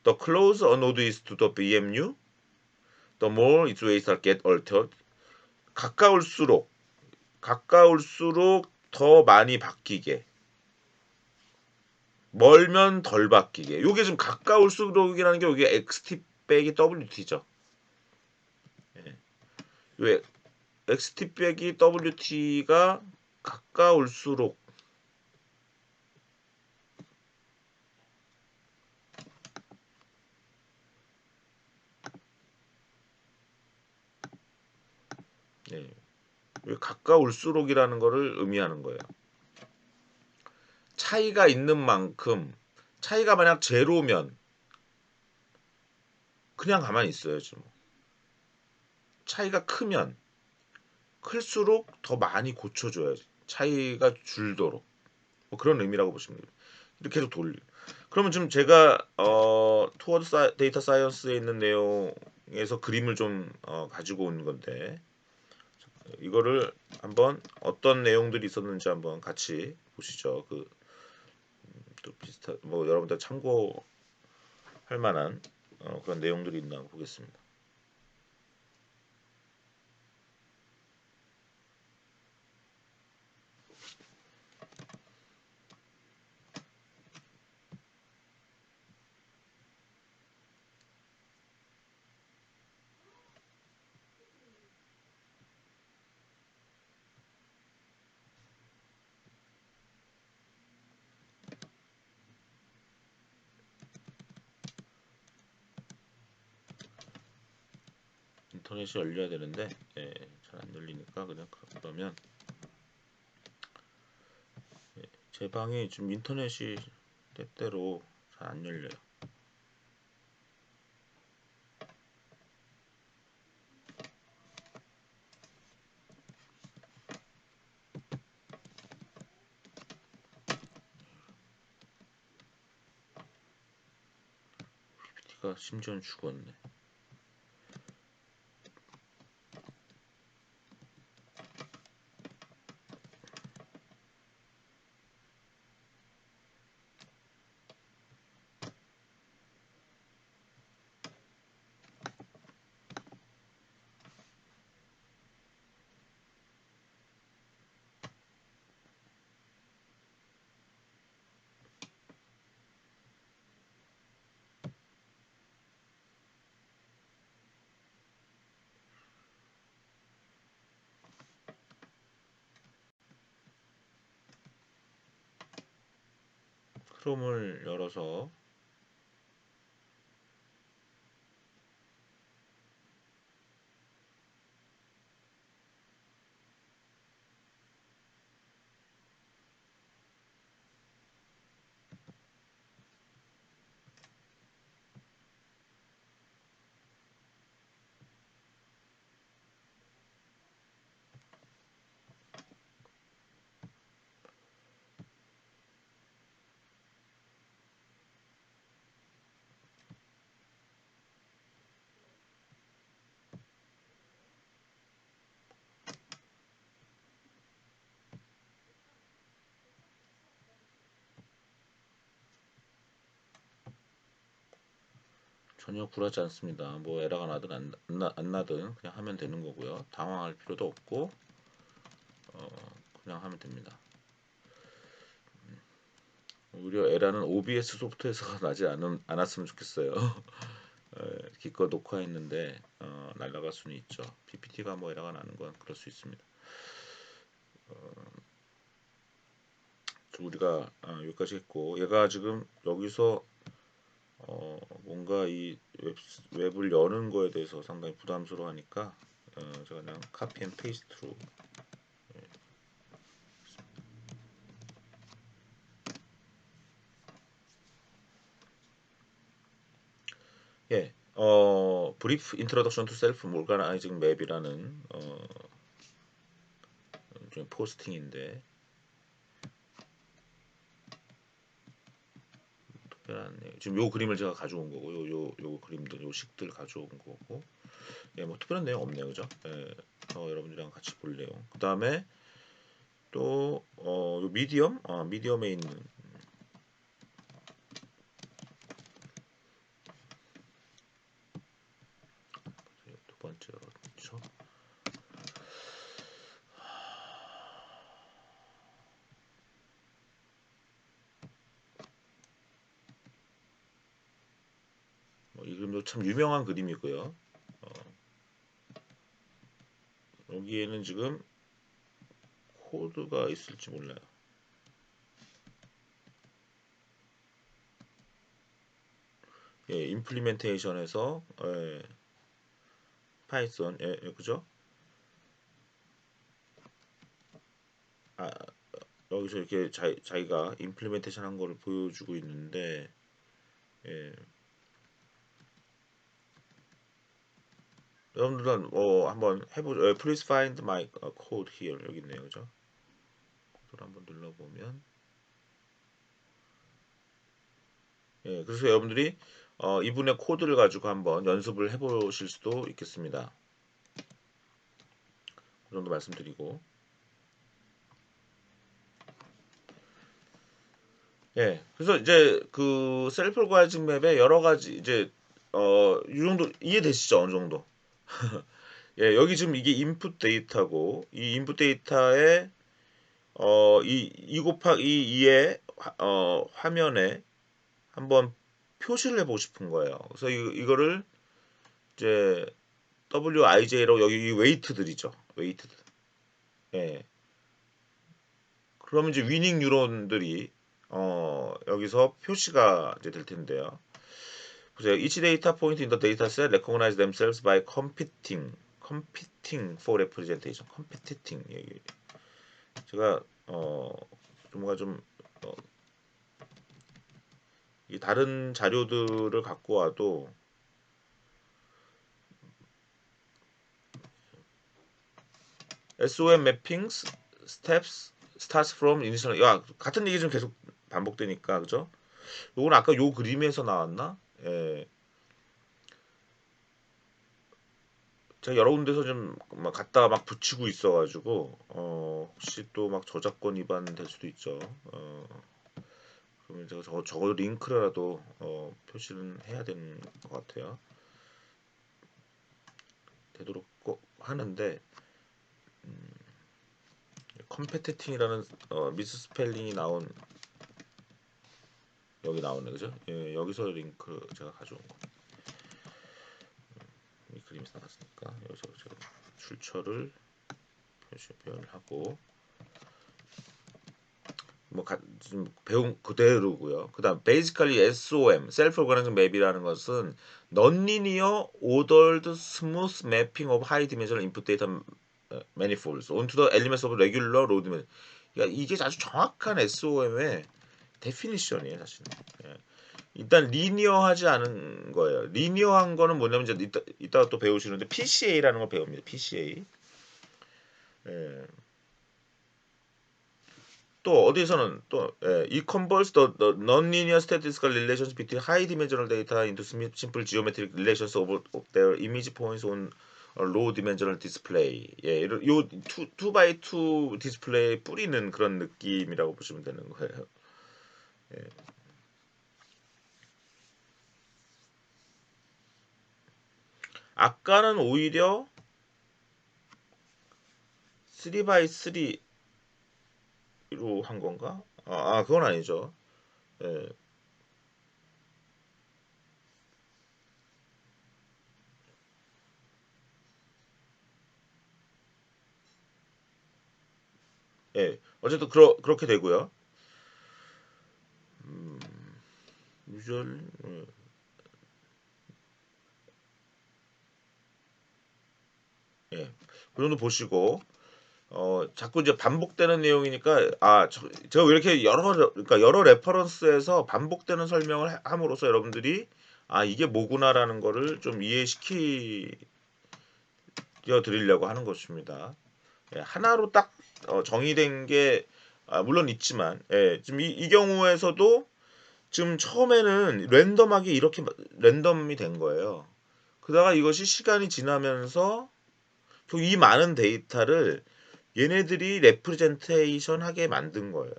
The closer a node is to the BMU, the more its weights get altered. 가까울수록 더 많이 바뀌게. 멀면 덜 바뀌게. 요게 좀 가까울수록이라는 게 여기 XT 빼기 WT죠. 왜 XT 빼기 WT가 가까울수록 예. 왜 가까울수록이라는 거를 의미하는 거예요. 차이가 있는 만큼 차이가 만약 제로면 그냥 가만히 있어야지 뭐. 차이가 크면 클수록 더 많이 고쳐줘야지. 차이가 줄도록. 뭐 그런 의미라고 보시면 돼요. 이렇게 계속 돌려. 그러면 지금 제가 투워드 데이터 사이언스에 있는 내용에서 그림을 좀 가지고 온 건데 이거를 한번 어떤 내용들이 있었는지 한번 같이 보시죠. 그 또 비슷한 뭐 여러분들 참고할 만한 그런 내용들이 있나 보겠습니다. 인터넷이 열려야 되는데 예, 잘 안 열리니까 그냥 그러면 제 방이 지금 인터넷이 때때로 잘 안 열려요. PPT가 심지어는 죽었네. 크롬을 열어서 전혀 굴하지 않습니다. 뭐 에러가 나든 안 나든 그냥 하면 되는 거고요. 당황할 필요도 없고 그냥 하면 됩니다. 오히려 에러는 OBS 소프트에서 나지 않았으면 좋겠어요. 기껏 녹화했는데 날아갈 수는 있죠. PPT가 뭐 에러가 나는 건 그럴 수 있습니다. 우리가 여기까지 했고 얘가 지금 여기서 뭔가 이 웹을 여는 거에 대해서 상당히 부담스러워하니까 제가 그냥 카피 앤 페이스트로 예, 브리프 인트로덕션 투 셀프 몰가나이징 맵이라는 포스팅인데 특별한 지금 요 그림을 제가 가져온 거고 요 그림들 요 식들 가져온 거고 예, 뭐 특별한 내용 없네요, 그죠? 예, 여러분들이랑 같이 볼 내용. 그 다음에 또 요 미디엄, 미디엄에 있는 두 번째죠. 이 그림도 참 유명한 그림이고요. 여기에는 지금 코드가 있을지 몰라요. 예, 임플리멘테이션에서 예, 파이썬 예, 그죠? 아, 여기서 이렇게 자기가 임플리멘테이션 한 거를 보여주고 있는데 예, 여러분들은 한번 해보죠. Please find my code here. 여기 있네요, 그죠? 코드를 한번 눌러보면, 예, 그래서 여러분들이 이분의 코드를 가지고 한번 연습을 해보실 수도 있겠습니다. 그 정도 말씀드리고, 예, 그래서 이제 그 셀프 오가이징 맵에 여러 가지 이제 이 정도 이해되시죠? 어느 정도? 예, 여기 지금 이게 인풋 데이터고 이 인풋 데이터에 이 곱하기 2의 화면에 한번 표시를 해보고 싶은 거예요. 그래서 이거를 이제 WIJ로 여기 이 웨이트들이죠. 웨이트들. 예. 그러면 이제 위닝 뉴런들이 여기서 표시가 이제 될 텐데요. 보세요. Each data point in the dataset recognize themselves by competing for representation. competing. 제가 뭔가 좀 이 다른 자료들을 갖고 와도 SOM mappings steps starts from initial. 야, 같은 얘기 좀 계속 반복되니까 그죠? 요건 아까 요 그림에서 나왔나? 예. 제가 여러 군데서 좀 막 갖다가 막 붙이고 있어가지고 혹시 또 막 저작권 위반 될 수도 있죠. 그러면 제가 저거 링크라도 표시는 해야 되는 것 같아요. 되도록 꼭 하는데 컴페티팅이라는 미스 스펠링이 나온 여기 나오네 그죠? 예, 여기서 링크 제가 가져온 거. 이 그림이 나왔으니까 여기서 제가 출처를 표현을 하고 뭐 지금 배운 그대로고요. 그다음 basically SOM self organizing map이라는 것은 non-linear ordered smooth mapping of high dimensional input data manifolds onto the elements of regular load dimension. 그러니까 이게 아주 정확한 SOM의 데피니션이에요, 사실. 예. 일단 리니어하지 않은 거예요. 리니어한 거는 뭐냐면 이제 이따가 또 배우시는데 PCA라는 걸 배웁니다. PCA. 예. 또 어디서는 또 이 converts the non-linear statistical relations between high dimensional data into simple geometric relations of their image points on a low dimensional display. 예, 요 2x2 디스플레이에 뿌리는 그런 느낌이라고 보시면 되는 거예요. 예. 아까는 오히려 3x3로 한 건가? 그건 아니죠. 예. 예. 어쨌든 그렇게 되고요. 유전 예. 그 정도 보시고 자꾸 이제 반복되는 내용이니까 제가 왜 이렇게 그러니까 여러 레퍼런스에서 반복되는 설명을 함으로써 여러분들이 이게 뭐구나라는 거를 좀 이해시켜 드리려고 하는 것입니다. 예, 하나로 딱 정의된 게 물론 있지만 지금 이 경우에서도 지금 처음에는 랜덤하게 이렇게 랜덤이 된 거예요. 그러다가 이것이 시간이 지나면서 이 많은 데이터를 얘네들이 레프레젠테이션 하게 만든 거예요.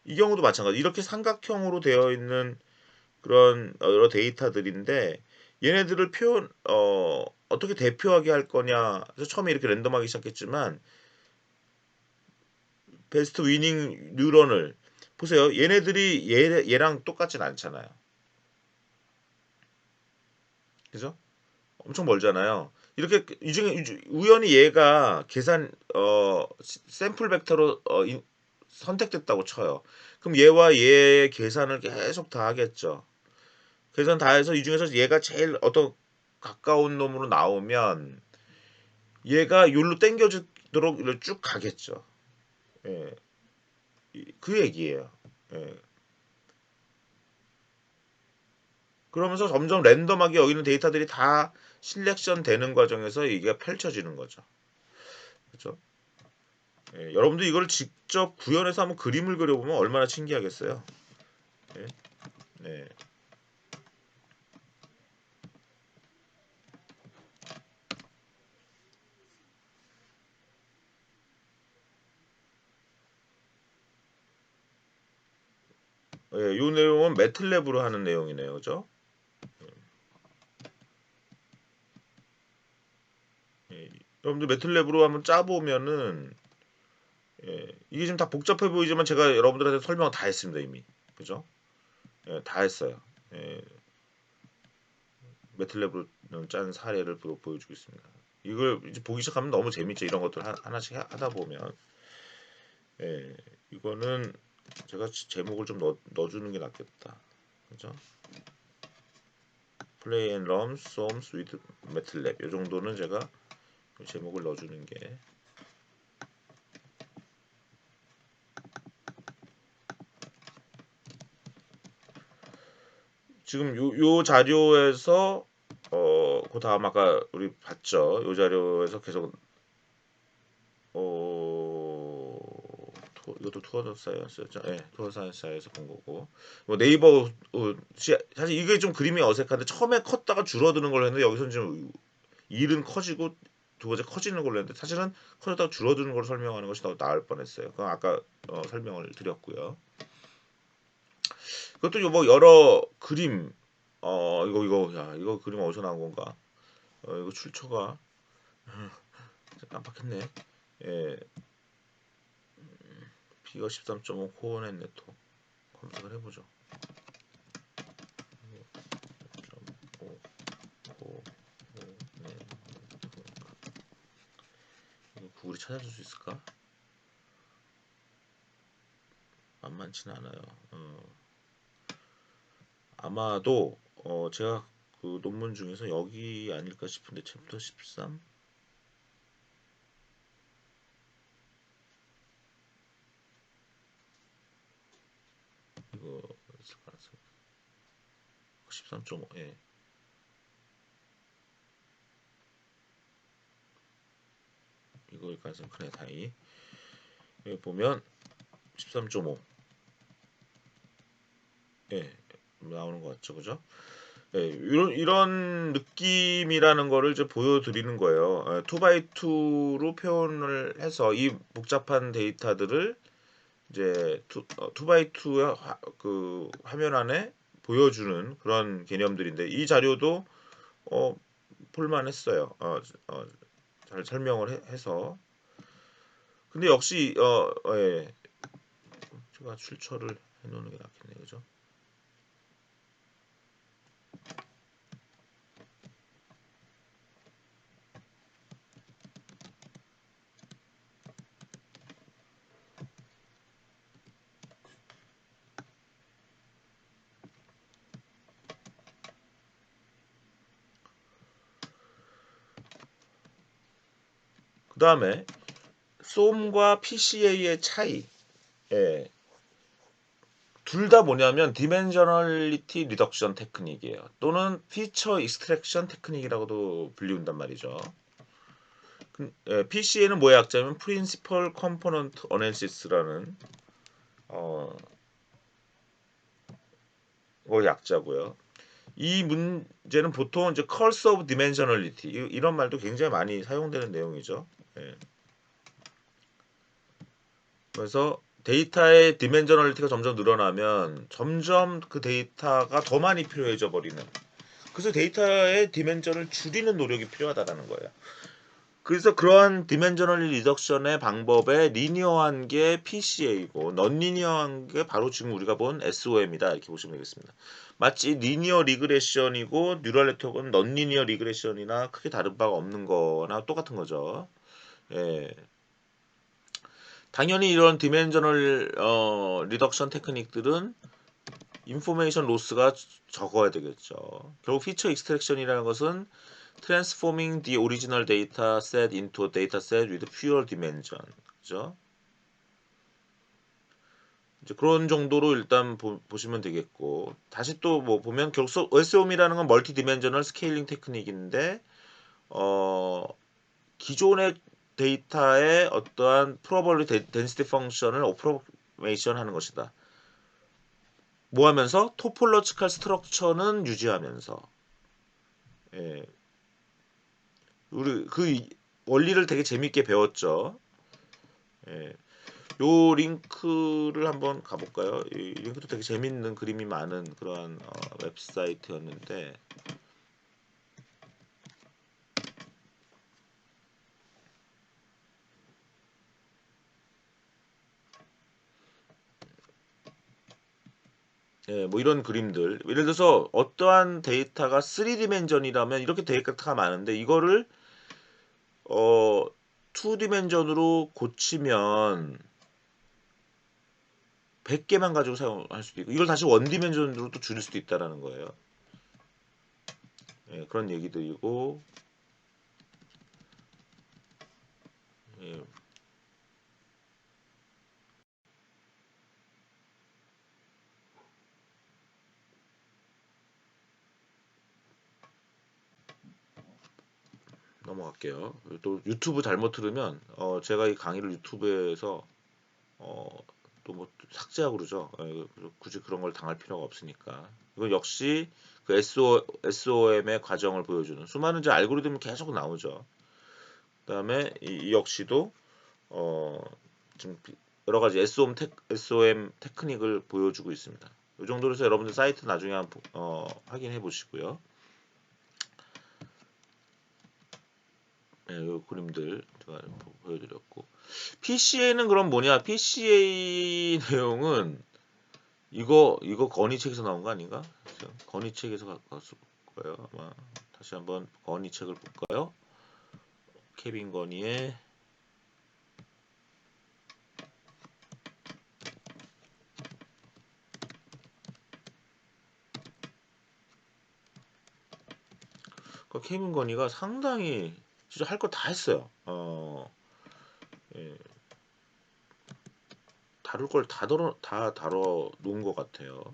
이 경우도 마찬가지. 이렇게 삼각형으로 되어 있는 그런 여러 데이터들인데 얘네들을 어떻게 대표하게 할 거냐. 그래서 처음에 이렇게 랜덤하기 시작했지만 베스트 위닝 뉴런을 보세요. 얘네들이 얘랑 똑같진 않잖아요. 그죠? 엄청 멀잖아요. 이렇게 이 중에 우연히 얘가 샘플 벡터로 선택됐다고 쳐요. 그럼 얘와 얘의 계산을 계속 다 하겠죠. 계산 다 해서 이 중에서 얘가 제일 가까운 놈으로 나오면 얘가 요로 땡겨주도록 이렇게 쭉 가겠죠. 예, 그 얘기예요. 예. 그러면서 점점 랜덤하게 여기 있는 데이터들이 다 실렉션 되는 과정에서 이게 펼쳐지는 거죠. 그렇죠? 예, 여러분도 이걸 직접 구현해서 한번 그림을 그려보면 얼마나 신기하겠어요. 예, 네. 예, 이 내용은 매틀랩으로 하는 내용이네요. 그죠? 예, 여러분들 매틀랩으로 한번 짜보면은 이게 지금 다 복잡해 보이지만 제가 여러분들한테 설명 다 했습니다 이미. 그죠? 예, 다 했어요. 예, 매틀랩으로 짠 사례를 보여주겠습니다. 이걸 이제 보기 시작하면 너무 재밌죠. 이런 것들 하나씩 하다 보면. 예, 이거는 제가 제목을 좀 넣어주는 게 낫겠다. 그죠? Play and Run Songs with MATLAB. 이 정도는 제가 제목을 넣어주는 게. 지금 요 자료에서 그 다음 아까 우리 봤죠. 요 자료에서 계속 이것도 투어 사이언스였죠. 예, 투어 사이언스에서 본 거고. 뭐 네이버 사실 이게 좀 그림이 어색한데 처음에 컸다가 줄어드는 걸로 했는데 여기서는 지금 일은 커지고 두 번째 커지는 걸로 했는데 사실은 커졌다가 줄어드는 걸 설명하는 것이 더 나을 뻔했어요. 그건 아까 설명을 드렸고요. 그것도 뭐 여러 그림 이거 야 이거 그림 어디서 나온 건가? 이거 출처가 깜빡했네. 예, 비거 13.5 코어넷 네트워크 검색을 해보죠. 13.5 코어넷 이거 구글이 찾아줄 수 있을까? 만만치는 않아요. 아마도 제가 그 논문 중에서 여기 아닐까 싶은데 챕터 13 이거 있을 가능성 13.5 예. 이거일 가능성 크네 다행히. 여기 보면 13.5 예, 나오는 것 같죠, 그죠? 예, 이런 느낌이라는 거를 이제 보여드리는 거예요. 2x2로 표현을 해서 이 복잡한 데이터들을 이제 2x2의 그 화면 안에 보여주는 그런 개념들인데 이 자료도 어, 볼만했어요. 잘 설명을 해서. 근데 역시 예, 제가 출처를 해놓는 게 낫겠네요, 그죠? 그 다음에 솜과 PCA의 차이. 예. 둘 다 뭐냐면 디멘셔널리티 리덕션 테크닉이에요. 또는 피처 익스트랙션 테크닉이라고도 불리운단 말이죠. PCA는 뭐의 약자면 Principal Component Analysis라는 거 약자고요. 이 문제는 보통 이제 Curse of Dimensionality 이런 말도 굉장히 많이 사용되는 내용이죠. 예. 그래서 데이터의 디멘셔널리티가 점점 늘어나면 점점 그 데이터가 더 많이 필요해져 버리는. 그래서 데이터의 디멘전을 줄이는 노력이 필요하다라는 거예요. 그래서 그러한 디멘셔널 리덕션의 방법에 리니어한 게 PCA이고 넌리니어한 게 바로 지금 우리가 본 SOM이다 이렇게 보시면 되겠습니다. 마치 리니어 리그레션이고 뉴럴 네트워크는 넌리니어 리그레션이나 크게 다른 바가 없는 거나 똑같은 거죠. 예. 당연히 이런 디멘셔널 리덕션 테크닉들은 인포메이션 로스가 적어야 되겠죠. 결국 피처 익스트랙션이라는 것은 transforming the original data set into a data set with pure dimension. 그죠? 이제 그런 정도로 일단 보시면 되겠고, 다시 또 뭐 보면 결국 SOM이라는 건 멀티 디멘저널 스케일링 테크닉인데 기존의 데이터의 어떠한 프로버빌리티 덴시티 펑션을 오프로메이션 하는 것이다. 뭐 하면서 토폴로지컬 스트럭처는 유지하면서, 예, 우리 그 원리를 되게 재밌게 배웠죠. 예. 요 링크를 한번 가볼까요? 이 링크도 되게 재밌는 그림이 많은 그러한 웹사이트였는데, 예, 뭐 이런 그림들. 예를 들어서 어떠한 데이터가 3디멘전이라면 이렇게 데이터가 많은데 이거를 2디멘전으로 고치면 100개만 가지고 사용할 수도 있고 이걸 다시 원디멘전으로 또 줄일 수도 있다라는 거예요. 예, 그런 얘기들이고, 예, 넘어갈게요. 또 유튜브 잘못 들으면 제가 이 강의를 유튜브에서 또 뭐 삭제하고 그러죠. 굳이 그런 걸 당할 필요가 없으니까. 이건 역시 그 SOM의 과정을 보여주는 수많은 이제 알고리즘이 계속 나오죠. 그다음에 이 역시도 어, 지금 여러 가지 SOM 테크닉을 보여주고 있습니다. 이 정도로 해서 여러분들 사이트 나중에 한번 확인해 보시고요. 네, 이 그림들 제가 보여드렸고, PCA는 그럼 뭐냐? PCA 내용은 이거 건의책에서 나온 거 아닌가? 건의책에서 갔을 거예요. 아마 다시 한번 건의책을 볼까요? 케빈 건의의 케빈 건의가 상당히 진짜 할 거 다 했어요. 예, 다룰 걸 다 다뤄 놓은 것 같아요.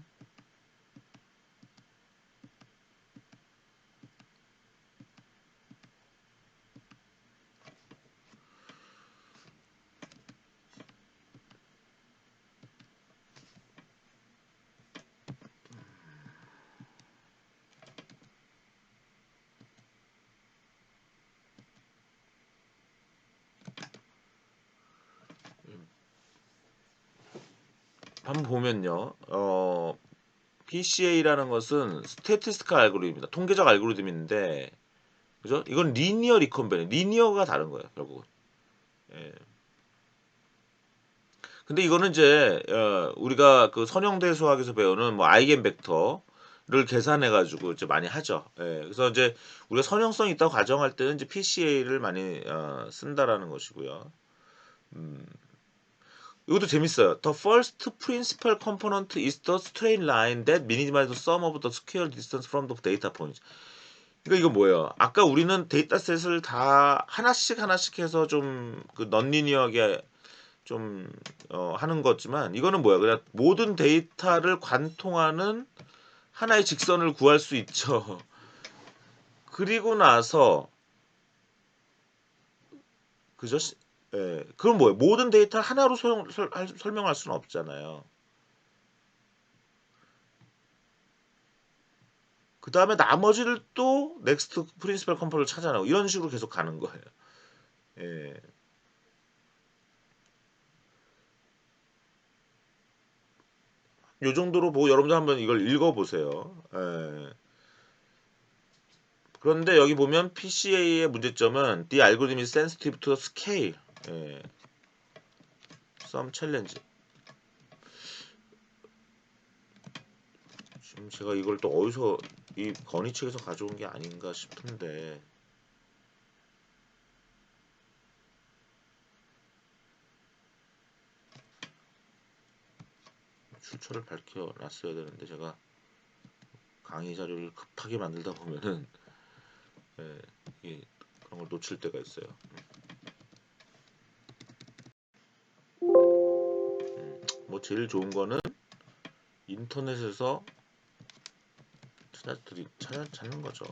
한번 보면요, PCA라는 것은 스태티스티컬 알고리즘입니다. 통계적 알고리즘인데, 그죠? 이건 리니어 리컨베넌, 리니어가 다른 거예요, 결국은. 예. 근데 이거는 이제 우리가 그 선형대 수학에서 배우는 뭐 아이겐 벡터를 계산해 가지고 이제 많이 하죠. 예. 그래서 이제 우리가 선형성이 있다고 가정할 때는 이제 PCA를 많이 쓴다라는 것이고요. 음. 이것도 재밌어요. The first principal component is the straight line that minimizes the sum of the square distance from the data points. 그러니까 이거 뭐예요? 아까 우리는 데이터셋을 다 하나씩 하나씩 해서 좀 그 넌리니어하게 좀 하는 거지만 이거는 뭐야? 그냥 모든 데이터를 관통하는 하나의 직선을 구할 수 있죠. 그리고 나서 그죠? 예. 그럼 뭐예요? 모든 데이터를 하나로 설명할 수는 없잖아요. 그 다음에 나머지를 또 넥스트 프린시플 컴포를 찾아내고 이런 식으로 계속 가는 거예요. 예. 요 정도로 보고 여러분들 한번 이걸 읽어보세요. 예. 그런데 여기 보면 PCA의 문제점은 The algorithm is sensitive to the scale. 예. Some challenge. 지금 제가 이걸 또 어디서 이 건의책에서 가져온 게 아닌가 싶은데 출처를 밝혀놨어야 되는데 제가 강의 자료를 급하게 만들다 보면은 예, 그런 걸 놓칠 때가 있어요. 뭐 뭐 제일 좋은 거는 인터넷에서 찾는 거죠.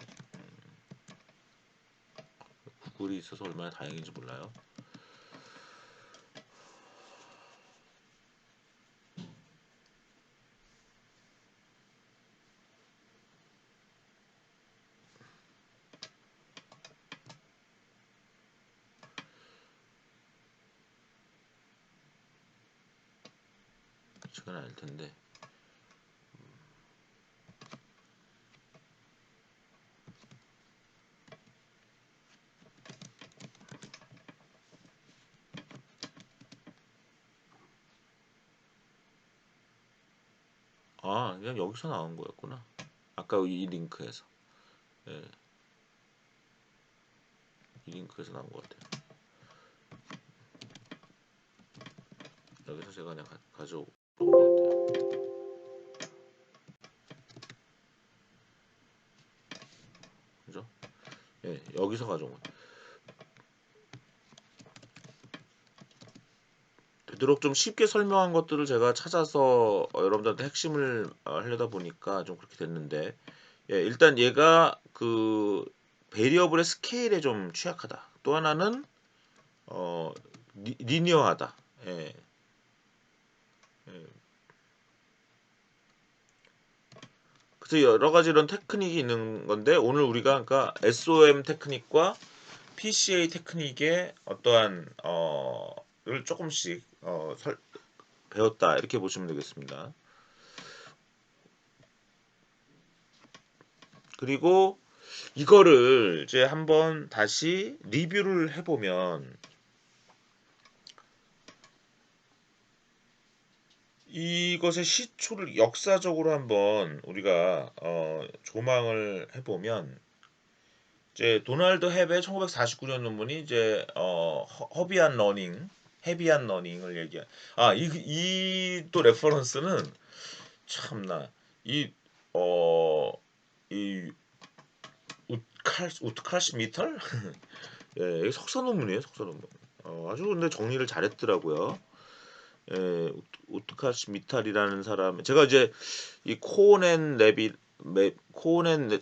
구글이 있어서 얼마나 다행인지 몰라요. 시간 아닐 텐데. 아, 그냥 여기서 나온 거였구나. 아까 이 링크에서. 예, 이 링크에서 나온 것 같아요. 여기서 제가 그냥 가져온 것 같아요. 그죠? 예, 여기서 가져온 것 같아요. 되도록 좀 쉽게 설명한 것들을 제가 찾아서 여러분들한테 핵심을 하려다 보니까 좀 그렇게 됐는데, 예, 일단 얘가 그 베리어블의 스케일에 좀 취약하다. 또 하나는 어 리니어하다. 예, 예. 그래서 여러 가지 이런 테크닉이 있는 건데 오늘 우리가 그러니까 SOM 테크닉과 PCA 테크닉의 어떠한 를 조금씩 배웠다 이렇게 보시면 되겠습니다. 그리고 이거를 이제 한번 다시 리뷰를 해보면 이것의 시초를 역사적으로 한번 우리가 조망을 해보면 이제 도널드 헵의 1949년 논문이 이제 허비한 러닝, 헤비한 러닝을 얘기한 이 또 레퍼런스는 참나 어, 이 우트칼시 미탈? 예, 이게 석사 논문이에요, 석사 논문. 아주 근데 정리를 잘했더라고요. 예, 우트칼시 미탈이라는 사람, 제가 이제 이 코넨 레빗,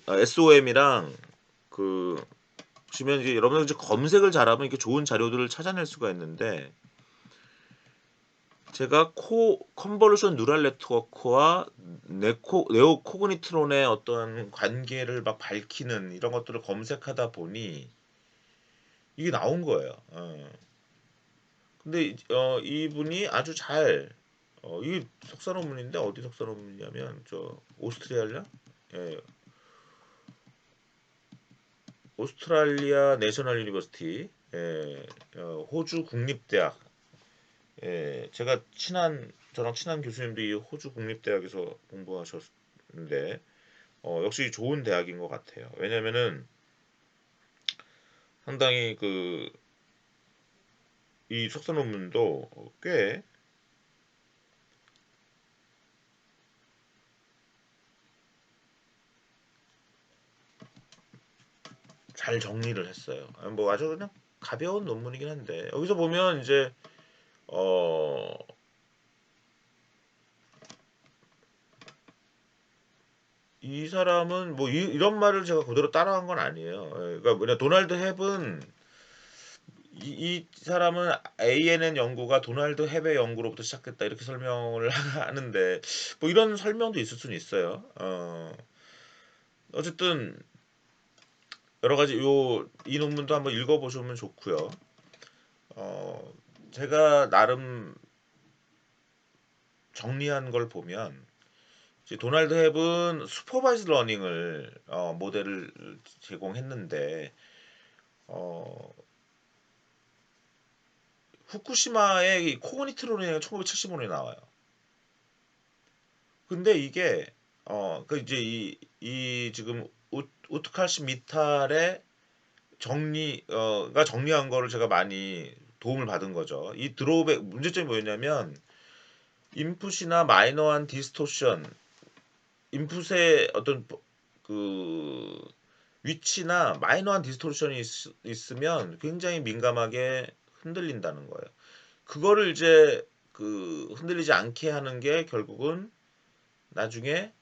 SOM이랑 그 보시면 이제 여러분들 이제 검색을 잘하면 이렇게 좋은 자료들을 찾아낼 수가 있는데 제가 컨볼루션 뉴럴 네트워크와 네오 코그니트론의 어떤 관계를 막 밝히는 이런 것들을 검색하다 보니 이게 나온 거예요. 근데 이분이 아주 이게 석사 논문인데 어디 석사 논문이냐면 저 오스트레일리아, 예, 오스트랄리아 내셔널 유니버시티, 예, 호주 국립대학. 예, 저랑 친한 교수님들이 호주 국립대학에서 공부하셨는데 역시 좋은 대학인 것 같아요. 왜냐면은 상당히 이 석사 논문도 꽤 잘 정리를 했어요. 뭐 아주 그냥 가벼운 논문이긴 한데 여기서 보면 이제 어, 이 사람은 뭐 이런 말을 제가 그대로 따라한 건 아니에요. 예, 그러니까 뭐냐 도널드 헵은 이 사람은 ANN 연구가 도널드 헵의 연구로부터 시작했다 이렇게 설명을 하는데 뭐 이런 설명도 있을 수는 있어요. 어쨌든 여러 가지 이 논문도 한번 읽어보시면 좋고요. 어, 제가 나름 정리한 걸 보면 이제 도널드 헵은 슈퍼바이즈 러닝을 모델을 제공했는데 어, 후쿠시마의 이 코그니트론이 1975년에 나와요. 근데 이게 그 이제 이 지금 우트칼시 미탈의 가 정리한 거를 제가 많이 도움을 받은 거죠. 이 드로우백 문제점이 뭐였냐면 인풋이나 마이너한 디스토션, 인풋의 어떤 그 위치나 마이너한 디스토션이 있으면 굉장히 민감하게 흔들린다는 거예요. 그거를 이제 그 흔들리지 않게 하는 게 결국은 나중에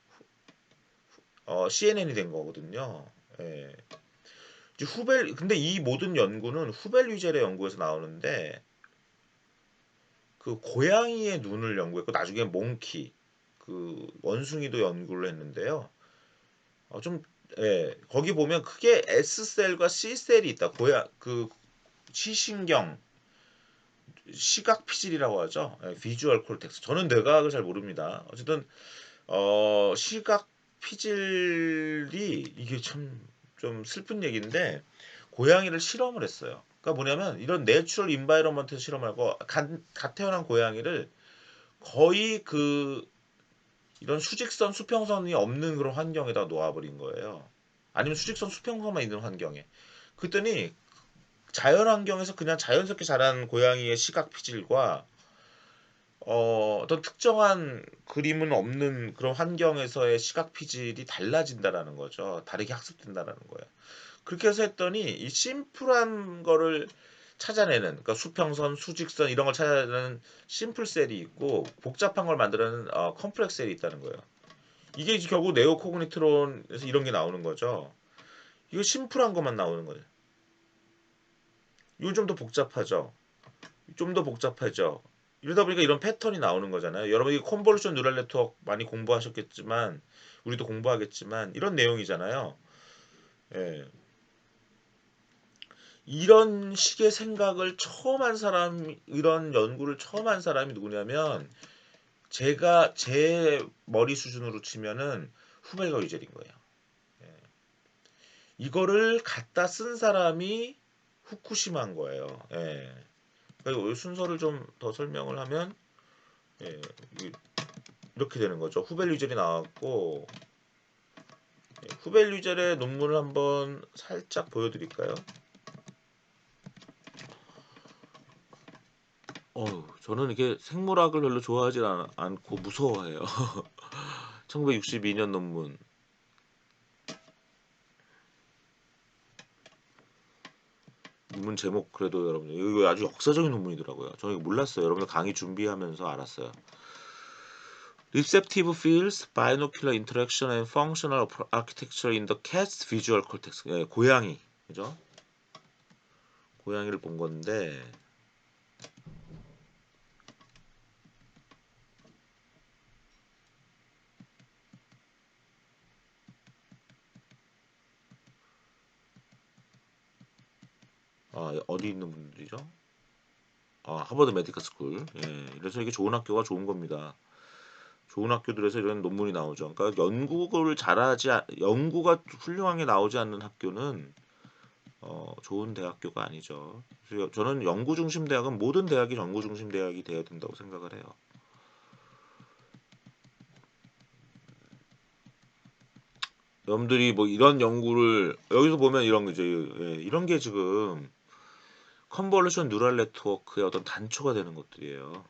CNN이 된 거거든요. 예. 이제 근데 이 모든 연구는 후벨 위젤의 연구에서 나오는데 그 고양이의 눈을 연구했고 나중에 몽키 그 원숭이도 연구를 했는데요. 좀 거기 보면 크게 S셀과 C셀이 있다. 그 시신경 시각 피질이라고 하죠. 비주얼 콜텍스. 저는 뇌과학을 잘 모릅니다. 어쨌든 시각 피질이 이게 참 좀 슬픈 얘기인데 고양이를 실험을 했어요. 그러니까 뭐냐면 이런 내추럴 인바이러먼트에서 실험하고 갓 태어난 고양이를 거의 그 이런 수직선 수평선이 없는 그런 환경에다 놓아버린 거예요. 아니면 수직선 수평선만 있는 환경에. 그랬더니 자연 환경에서 그냥 자연스럽게 자란 고양이의 시각 피질과 어떤 특정한 그림은 없는 그런 환경에서의 시각 피질이 달라진다라는 거죠. 다르게 학습된다라는 거예요. 그렇게 해서 했더니 이 심플한 거를 찾아내는, 그러니까 수평선, 수직선 이런 걸 찾아내는 심플 셀이 있고 복잡한 걸 만드는 컴플렉스 셀이 있다는 거예요. 이게 이제 결국 네오 코그니트론에서 이런 게 나오는 거죠. 이거 심플한 것만 나오는 거예요. 이건 좀 더 복잡하죠. 좀 더 복잡하죠. 이러다 보니까 이런 패턴이 나오는 거잖아요. 여러분이 컨볼루션 뉴럴 네트워크 많이 공부하셨겠지만 우리도 공부하겠지만 이런 내용이잖아요. 예. 이런 식의 생각을 처음 한 사람, 이런 연구를 처음 한 사람이 누구냐면 제가 제 머리 수준으로 치면은 후벨과 유젤인 거예요. 예. 이거를 갖다 쓴 사람이 후쿠시마인 거예요. 예. 그러니까 순서를 좀 더 설명을 하면 예, 이렇게 되는 거죠. 후벨 유젤이 나왔고 후벨 유젤의 논문을 한번 살짝 보여드릴까요? 저는 이게 생물학을 별로 좋아하지 않고 무서워해요. 1962년 논문. 논문 제목 그래도 여러분 이거 아주 역사적인 논문이더라고요. 저는 이거 몰랐어요. 여러분들 강의 준비하면서 알았어요. Receptive fields, binocular interaction and functional architecture in the cat's visual cortex. 예, 고양이, 그죠? 고양이를 본 건데 어디 있는 분들이죠? 하버드 메디컬 스쿨. 예, 그래서 이게 좋은 학교가 좋은 겁니다. 좋은 학교들에서 이런 논문이 나오죠. 그러니까 연구가 훌륭하게 나오지 않는 학교는 좋은 대학교가 아니죠. 그래서 저는 연구 중심 대학은 모든 대학이 연구 중심 대학이 돼야 된다고 생각을 해요. 여러분들이 뭐 이런 연구를 여기서 보면 이런 거죠. 예, 이런 게 지금 컨볼루션 뉴럴 네트워크의 어떤 단초가 되는 것들이에요.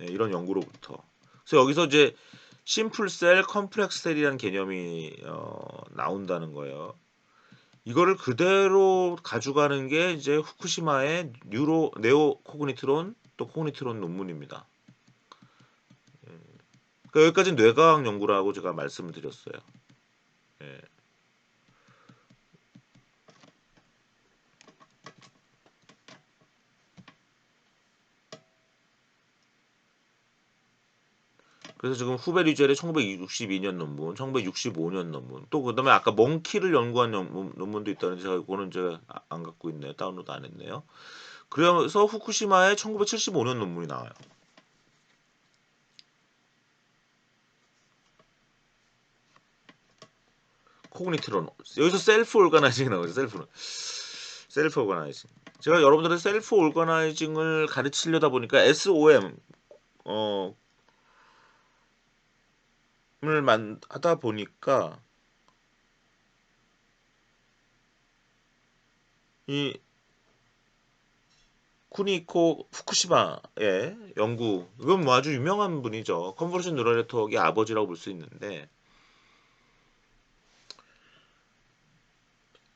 예, 이런 연구로부터. 그래서 여기서 이제 심플 셀, 컴플렉스 셀이라는 개념이 나온다는 거예요. 이거를 그대로 가져가는 게 이제 후쿠시마의 네오 코그니트론 또 코그니트론 논문입니다. 그러니까 여기까지는 뇌과학 연구라고 제가 말씀을 드렸어요. 예. 그래서 지금 후베리젤의 1962년 논문, 1965년 논문, 또 그다음에 아까 몽키를 연구한 논문도 있다는데 제가 안 갖고 있네요. 다운로드 안 했네요. 그래서 후쿠시마의 1975년 논문이 나와요. 코그니트론 여기서 셀프 오르가나이징이 나오죠. 셀프 오르가나이징. 제가 여러분들의 셀프 오르가나이징을 가르치려다 보니까 SOM 어, 하다 보니까 이 쿠니코 후쿠시마의 연구 이건 뭐 아주 유명한 분이죠. 컨볼루션 뉴럴 네트워크의 아버지라고 볼 수 있는데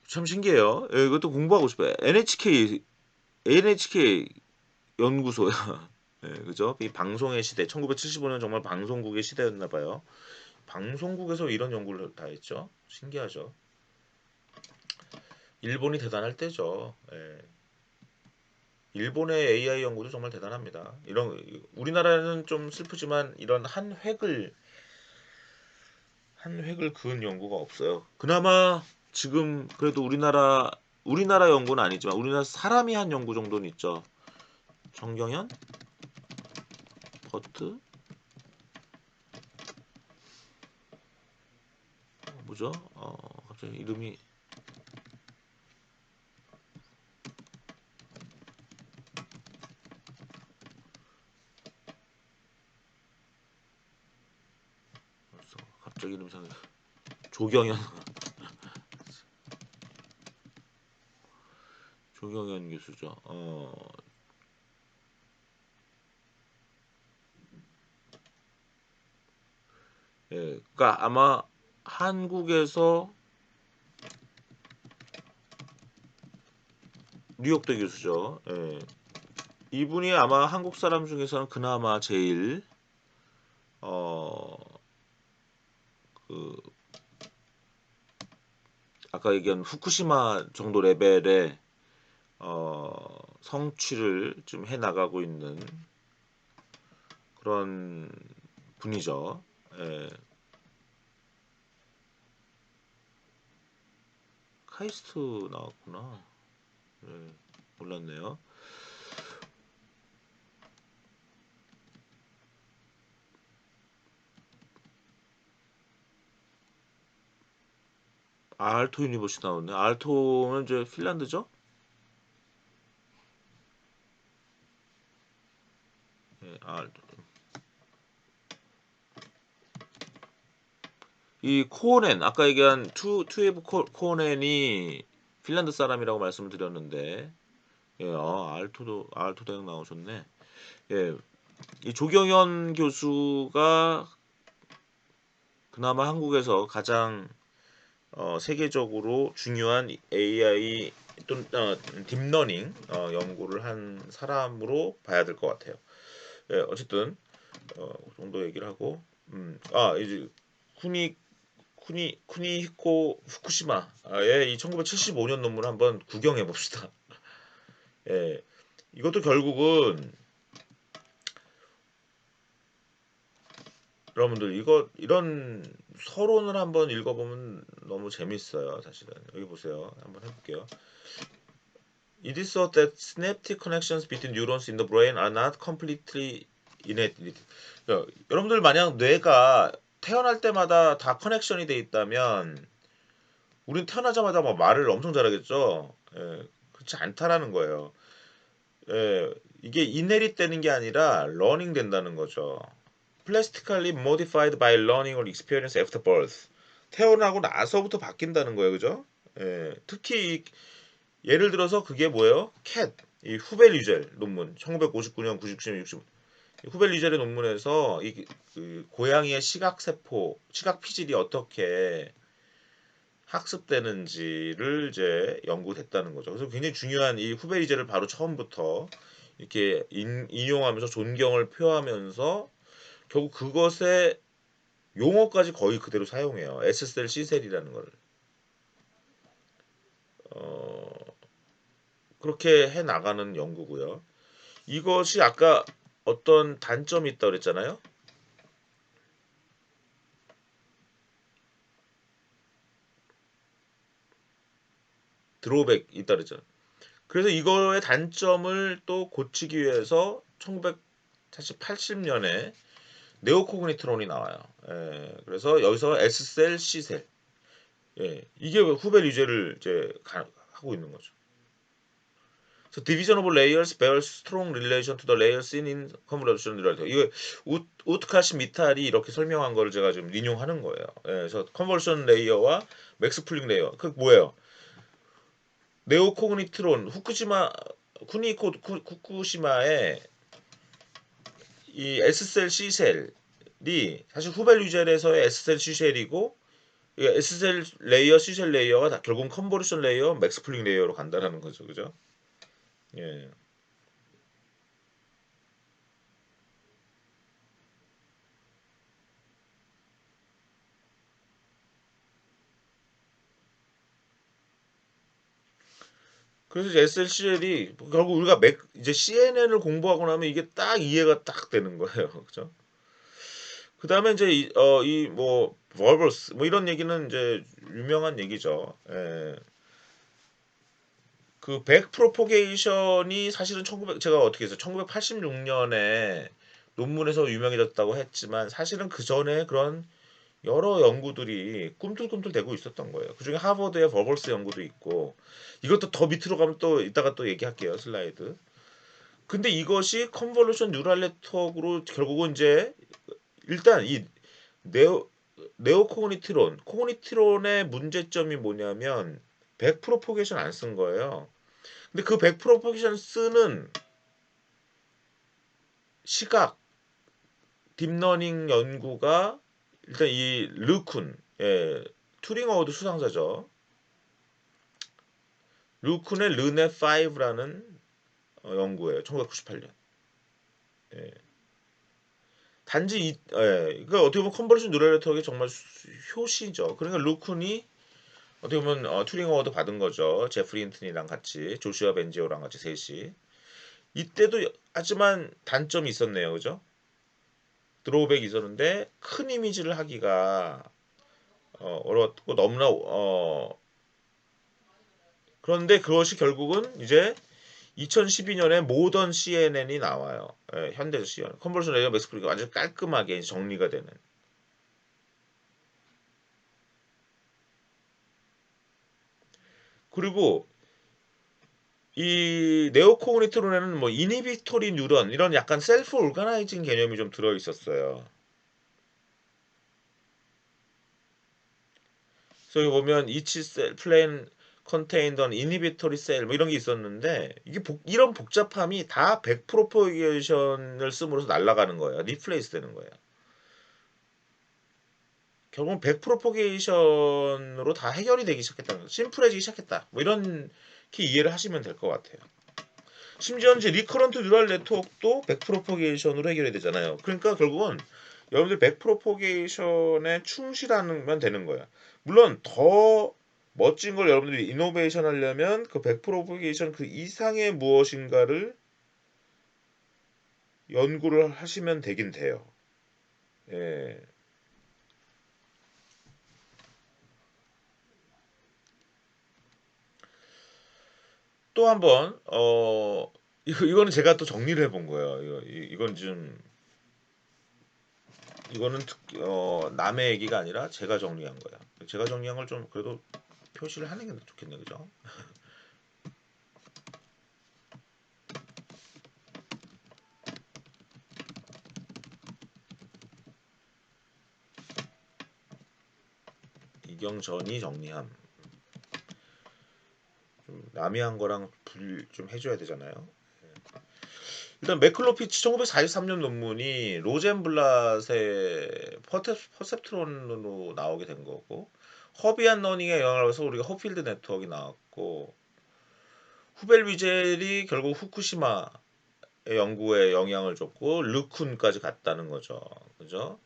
참 신기해요. 이것도 공부하고 싶어요. NHK 연구소야. 그죠? 이 방송의 시대, 1975년 정말 방송국의 시대였나 봐요. 방송국에서 이런 연구를 다 했죠. 신기하죠. 일본이 대단할 때죠. 일본의 AI 연구도 정말 대단합니다. 이런 우리나라는 좀 슬프지만 이런 한 획을 그은 연구가 없어요. 그나마 지금 그래도 우리나라 연구는 아니지만 우리나라 사람이 한 연구 정도는 있죠. 정경현, 버트, 뭐죠? 갑자기 이름이 갑자기 이름 생각. 조경현, 조경현 교수죠. 그러니까 아마 한국에서 뉴욕대 교수죠. 이분이 아마 한국 사람 중에서는 그나마 제일 어, 그 아까 얘기한 후쿠시마 정도 레벨의 성취를 좀 해 나가고 있는 그런 분이죠. 예. 카이스트 나왔구나. 예, 몰랐네요. aalto 유니버시티 나왔네. aalto는 이제 핀란드죠? aalto. 이 코오넨 아까 얘기한 투웨브 코오넨이 핀란드 사람이라고 말씀을 드렸는데 aalto 대학 나오셨네. 예, 이 조경현 교수가 그나마 한국에서 가장 세계적으로 중요한 AI 또는 딥러닝 연구를 한 사람으로 봐야 될 것 같아요. 어쨌든 그 정도 얘기를 하고 이제 쿠니히코 후쿠시마의 이 1975년 논문을 한번 구경해 봅시다. 예, 이것도 결국은 여러분들 이런 서론을 한번 읽어보면 너무 재밌어요. 사실은 여기 보세요. 한번 해볼게요. It is thought that synaptic connections between neurons in the brain are not completely innate. 여러분들 만약 뇌가 태어날 때마다 다 커넥션이 돼 있다면 우린 태어나자마자 막 말을 엄청 잘하겠죠. 그렇지 않다라는 거예요. 이게 이네릿 되는 게 아니라 러닝 된다는 거죠. Plastically modified by learning or experience after birth. 태어나고 나서부터 바뀐다는 거예요, 그죠? 특히 예를 들어서 그게 뭐예요? 캣, 이 후벨 리젤 논문, 1959년, 97년, 60. 후벨 리젤의 논문에서 그 고양이의 시각 세포, 시각 피질이 어떻게 학습되는지를 이제 연구했다는 거죠. 그래서 굉장히 중요한 이 후벨 리젤을 바로 처음부터 이렇게 인용하면서 존경을 표하면서 결국 그것의 용어까지 거의 그대로 사용해요. S셀, C셀이라는 걸. 어, 그렇게 해 나가는 연구고요. 이것이 아까 어떤 단점이 있다고 그랬잖아요. 드로백 있다 그랬잖아요. 그래서 이거의 단점을 또 고치기 위해서 1980년에 네오코그니트론이 나와요. 그래서 여기서 S셀, C셀. 이게 후벨 유제를 이제 하고 있는 거죠. So division of layers bears strong relation to the layers seen in convolution neural. 이거 우트카시 미탈이 이렇게 설명한 거를 제가 지금 인용하는 거예요. 그래서 컨볼션 레이어와 맥스 풀링 레이어. 그 뭐예요? 네오코그니트론 후쿠시마의 이 S셀 C셀이 사실 후벨 유젤에서의 S셀 C셀이고 S셀 레이어 C셀 레이어가 다 결국 컨볼션 레이어 맥스 풀링 레이어로 간다라는 거죠. 그죠? 예. 그래서 SLCL이 결국 우리가 이제 CNN을 공부하고 나면 이게 딱 이해가 딱 되는 거예요. 그죠? 그 다음에 이제 뭐 버버스 뭐 이런 얘기는 이제 유명한 얘기죠. 예. 그 백 프로포게이션이 사실은 1900 제가 어떻게 해서 1986년에 논문에서 유명해졌다고 했지만 사실은 그 전에 그런 여러 연구들이 꿈틀꿈틀 되고 있었던 거예요. 그중에 하버드의 버벌스 연구도 있고 이것도 더 밑으로 가면 또 이따가 또 얘기할게요. 슬라이드. 근데 이것이 컨볼루션 뉴럴 네트워크로 결국은 이제 일단 이 네오 코그니트론의 문제점이 뭐냐면 백 프로포게이션 안 쓴 거예요. 근데 그 백 프로포게이션 쓰는 시각 딥러닝 연구가 일단 이 르쿤, 예, 튜링 어워드 수상자죠. 르쿤의 르네5라는 연구예요. 1998년. 예. 단지 그러니까 어떻게 보면 컨버전 뉴럴 네트워크의 정말 효시죠. 그러니까 르쿤이 어떻게 보면 튜링 어워드 받은 거죠. 제프리 힌튼이랑 같이 조슈아 벤지오랑 같이 셋이. 이때도 하지만 단점이 있었네요. 그죠? 드로우백이 있었는데 큰 이미지를 하기가 어렵고 너무나 그런데 그것이 결국은 이제 2012년에 모던 CNN이 나와요. 예, 현대 CNN. 컨버전 레이어 맥스프리가 완전 깔끔하게 정리가 되는. 그리고 이 네오코그니트론에는 뭐 이니비토리 뉴런 이런 약간 셀프 오르가나이징 개념이 좀 들어 있었어요. 그래서 여기 보면 each cell plan contained an inhibitory cell 뭐 이런 게 있었는데 이게 이런 복잡함이 다 백 프로포게이션을 씀으로써 날아가는 거예요. 리플레이스 되는 거예요. 결국은 백 프로포게이션으로 다 해결이 되기 시작했다는 거죠. 심플해지기 시작했다. 뭐 이런 게 이해를 하시면 될 것 같아요. 심지어 이제 리커런트 뉴럴 네트워크도 백 프로포게이션으로 해결이 되잖아요. 그러니까 결국은 여러분들 백 프로포게이션에 충실하면 되는 거야. 물론 더 멋진 걸 여러분들이 이노베이션 하려면 그 백 프로포게이션 그 이상의 무엇인가를 연구를 하시면 되긴 돼요. 예. 또 한번 이거는 제가 또 정리를 해본 거예요. 이건 좀 이거는 남의 얘기가 아니라 제가 정리한 거야. 제가 정리한 걸 좀 그래도 표시를 하는 게 좋겠네, 그죠? 이경전이 정리함. 좀 남이 한 거랑 분 좀 해줘야 되잖아요. 일단 매클로피치 1943년 논문이 로젠블랏의 퍼셉트론으로 나오게 된 거고 허비안 러닝에 영향을 받아서 우리가 허필드 네트워크가 나왔고 후벨 위젤이 결국 후쿠시마 연구에 영향을 줬고 르쿤까지 갔다는 거죠. 그죠?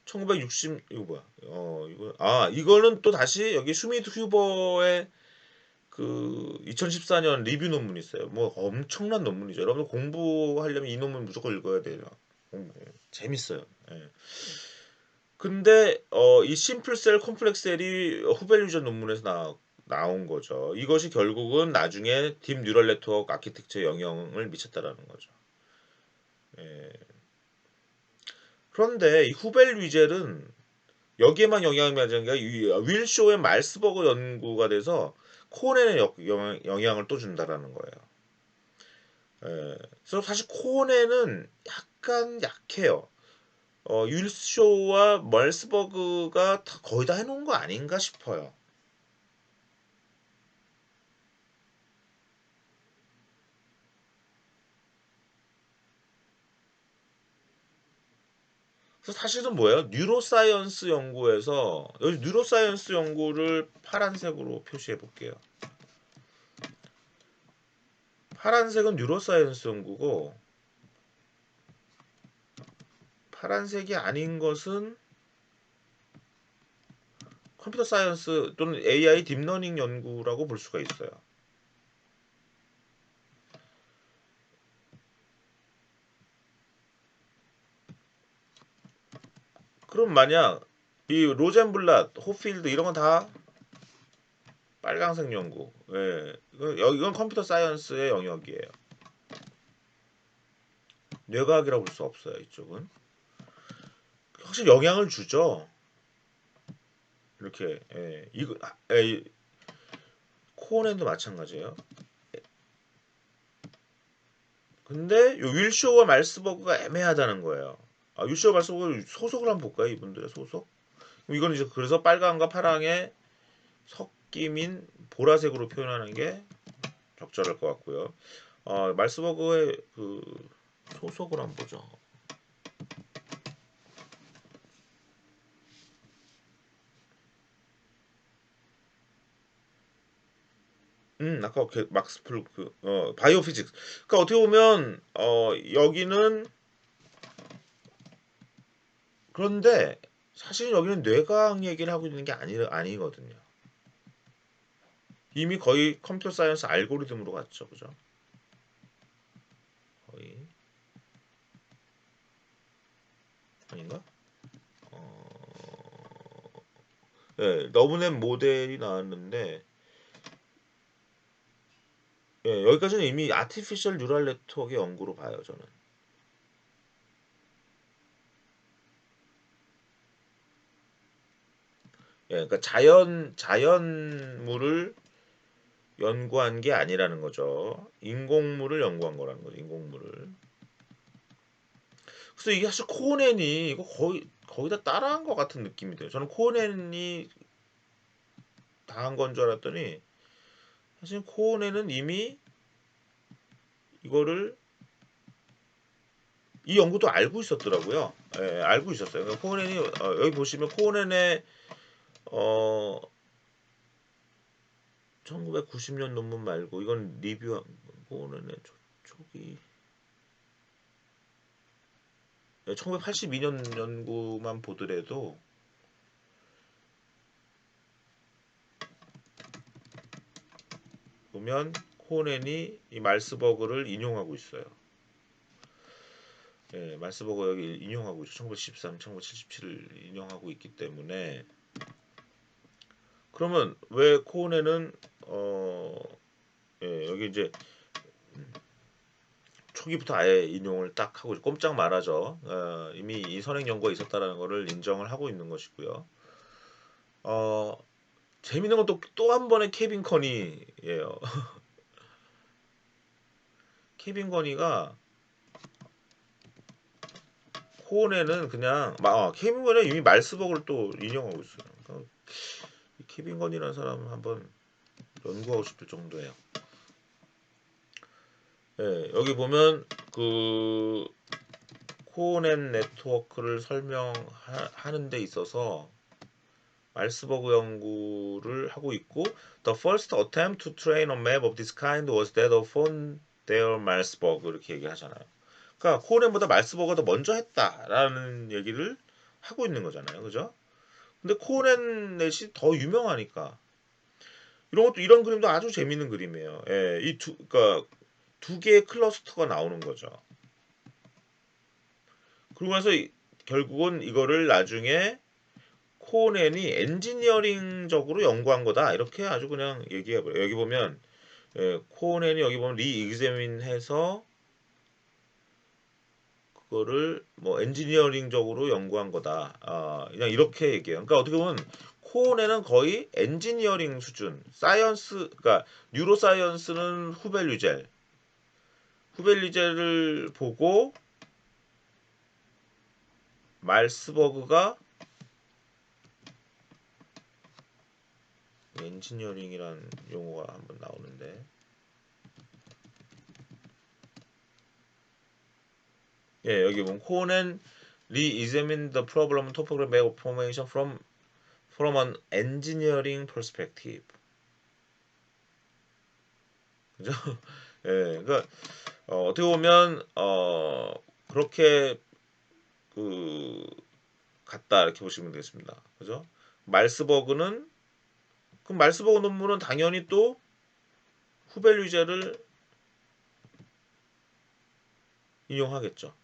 1960 이거 뭐야? 이거는 또 다시 여기 슈미트 휴버의 그 2014년 리뷰 논문이 있어요. 뭐 엄청난 논문이죠. 여러분 공부하려면 이 논문 무조건 읽어야 돼요. 재밌어요. 예. 근데 이 심플셀 콤플렉셀이 후벨 유전 논문에서 나온 거죠. 이것이 결국은 나중에 딥 뉴럴 네트워크 아키텍처에 영향을 미쳤다라는 거죠. 예. 그런데 이 후벨 위젤은 여기에만 영향을 미치는 게 윌쇼 앤 말스버그 연구가 돼서 코넨에 영향을 또 준다라는 거예요. 예. 그래서 사실 코넨은 약간 약해요. 윌쇼와 말스버그가 거의 다 해놓은 거 아닌가 싶어요. 그래서 사실은 뭐예요? 뉴로사이언스 연구에서 여기 뉴로사이언스 연구를 파란색으로 표시해 볼게요. 파란색은 뉴로사이언스 연구고 파란색이 아닌 것은 컴퓨터 사이언스 또는 AI 딥러닝 연구라고 볼 수가 있어요. 그럼 만약 이 로젠블랏, 호필드 이런 건 다 빨강색 연구. 예. 이건 컴퓨터 사이언스의 영역이에요. 뇌과학이라고 볼 수 없어요, 이쪽은. 확실히 영향을 주죠. 이렇게. 예. 이거 코어넨도 마찬가지예요. 근데 요 윌쇼와 말스버그가 애매하다는 거예요. 아, 윌쇼와 말스버그 소속을 한번 볼까요? 이분들의 소속? 이건 이제 그래서 빨강과 파랑의 섞임인 보라색으로 표현하는 게 적절할 것 같고요. 말스버그의 그 소속을 한번 보죠. 아까 막스 플루크, 바이오 피직스. 그러니까 어떻게 보면 여기는 그런데 사실 여기는 뇌과학 얘기를 하고 있는 게 아니거든요. 이미 거의 컴퓨터 사이언스 알고리즘으로 갔죠, 그죠? 거의 아닌가? 예, 너브넷 모델이 나왔는데 여기까지는 이미 아티피셜 뉴럴 네트워크의 연구로 봐요, 저는. 그러니까 자연물을 연구한 게 아니라는 거죠. 인공물을 연구한 거라는 거죠. 인공물을. 그래서 이게 사실 코넨이 이거 거의 다 따라한 것 같은 느낌이 들어요. 저는 코넨이 다 한 건 줄 알았더니 사실 코넨은 이미 이거를 이 연구도 알고 있었더라고요. 알고 있었어요. 그러니까 코넨이 여기 보시면 코넨의 어 1990년 논문 말고 이건 리뷰한 코넨의 초기 1982년 연구만 보더라도 보면 코넨이 이 말스버그를 인용하고 있어요. 말스버그 여기 인용하고 있죠. 1913, 1977을 인용하고 있기 때문에 그러면 왜 코넨은 여기 이제 초기부터 아예 인용을 딱 하고 꼼짝 말아죠. 이미 이 선행 연구가 있었다라는 것을 인정을 하고 있는 것이고요. 어, 재밌는 건 또 한 번의 케빈 커니예요. 케빈 커니가 코넨은 그냥 케빈 커니는 이미 말스버그를 또 인용하고 있어요. 그러니까 케빈 건이라는 사람은 한번 연구하고 싶을 정도예요. 여기 보면 그 코넨 네트워크를 설명하는 데 있어서 말스버그 연구를 하고 있고 The first attempt to train a map of this kind was that of von der Malsburg 이렇게 얘기하잖아요. 그러니까 코넨보다 말스버그가 더 먼저 했다라는 얘기를 하고 있는 거잖아요. 그죠? 근데 코넨넷이 더 유명하니까 이런 그림도 아주 재밌는 그림이에요. 그러니까 두 개의 클러스터가 나오는 거죠. 그러고 나서 결국은 이거를 나중에 코넨이 엔지니어링적으로 연구한 거다 이렇게 아주 그냥 얘기해버려요. 여기 보면 코넨이 여기 보면 리익자민해서 그거를 뭐 엔지니어링적으로 연구한 거다. 그냥 이렇게 얘기해요. 그러니까 어떻게 보면 코넨은 거의 엔지니어링 수준, 사이언스, 그러니까 뉴로사이언스는 후벨리젤을 보고 말스버그가 엔지니어링이란 용어가 한번 나오는데 여기 보면 코넨 re-examined the problem topographic formation from an engineering perspective. 그죠? 그러니까 어떻게 보면 그렇게 그 같다 이렇게 보시면 되겠습니다. 그죠? 말스버그는 그럼 말스버그 논문은 당연히 또 후벨 유제를 인용하겠죠.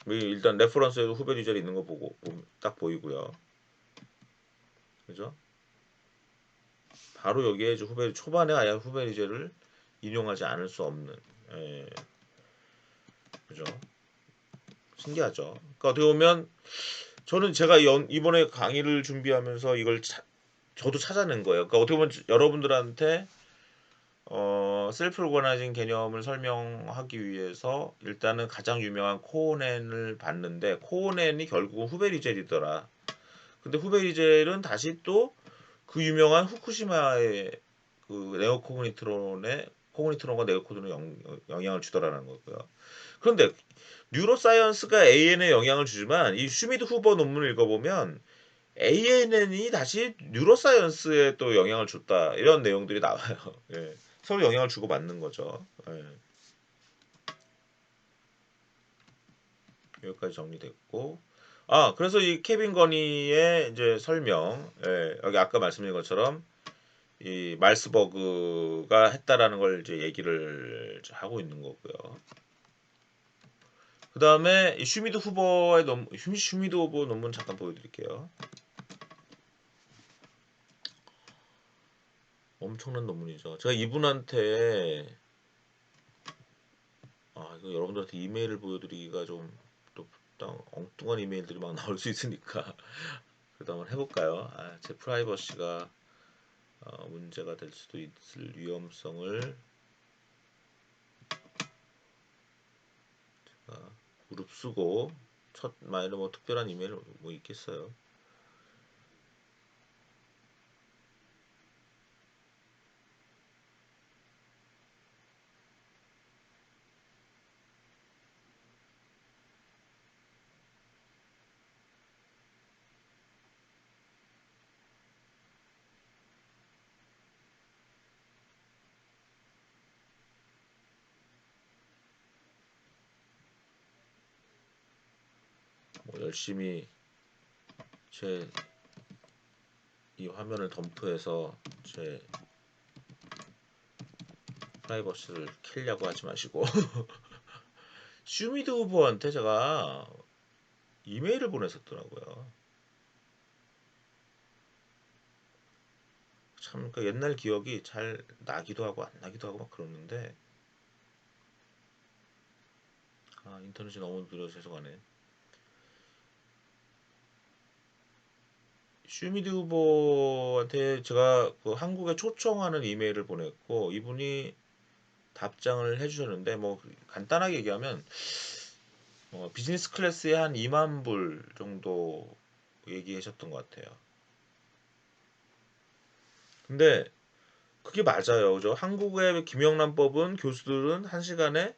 일단 레퍼런스에도 후배 디젤이 있는 거 보고 딱 보이고요. 그죠? 바로 여기에 후배 초반에 아예 후배 디젤을 인용하지 않을 수 없는. 예, 그죠? 신기하죠. 그러니까 어떻게 보면 저는 제가 이번에 강의를 준비하면서 이걸 저도 찾아낸 거예요. 그러니까 어떻게 보면 여러분들한테 셀프 오거나이징 개념을 설명하기 위해서 일단은 가장 유명한 코넨을 봤는데 코넨이 결국은 후베 리젤이더라. 근데 후베 리젤은 다시 또 그 유명한 후쿠시마의 그 코그니트론과 네오코드론에 영향을 주더라는 거고요. 그런데 뉴로사이언스가 AN에 영향을 주지만 이 슈미드 후보 논문을 읽어보면 ANN이 다시 뉴로사이언스에 또 영향을 줬다 이런 내용들이 나와요. 예. 서로 영향을 주고 받는 거죠. 예. 여기까지 정리됐고, 그래서 이 케빈 거니의 이제 설명, 예, 여기 아까 말씀드린 것처럼 이 말스버그가 했다라는 걸 이제 얘기를 하고 있는 거고요. 그 다음에 이 슈미드 후보 논문 잠깐 보여드릴게요. 엄청난 논문이죠. 제가 이분한테 이거 여러분들한테 이메일을 보여드리기가 좀 또 엉뚱한 이메일들이 막 나올 수 있으니까 그래도 한번 해볼까요? 제 프라이버시가 문제가 될 수도 있을 위험성을 제가 무릅쓰고 첫 마일은 뭐 특별한 이메일 뭐 있겠어요. 뭐 열심히 제 이 화면을 덤프해서 제 프라이버시를 키려고 하지 마시고 슈미드 후보한테 제가 이메일을 보냈었더라고요. 참 그 옛날 기억이 잘 나기도 하고 안 나기도 하고 막 그러는데 인터넷이 너무 느려서 죄송하네. 슈미드 후보한테 제가 그 한국에 초청하는 이메일을 보냈고 이분이 답장을 해주셨는데 뭐 간단하게 얘기하면 비즈니스 클래스에 한 2만 불 정도 얘기하셨던 것 같아요. 근데 그게 맞아요. 그죠? 한국의 김영란법은 교수들은 1시간에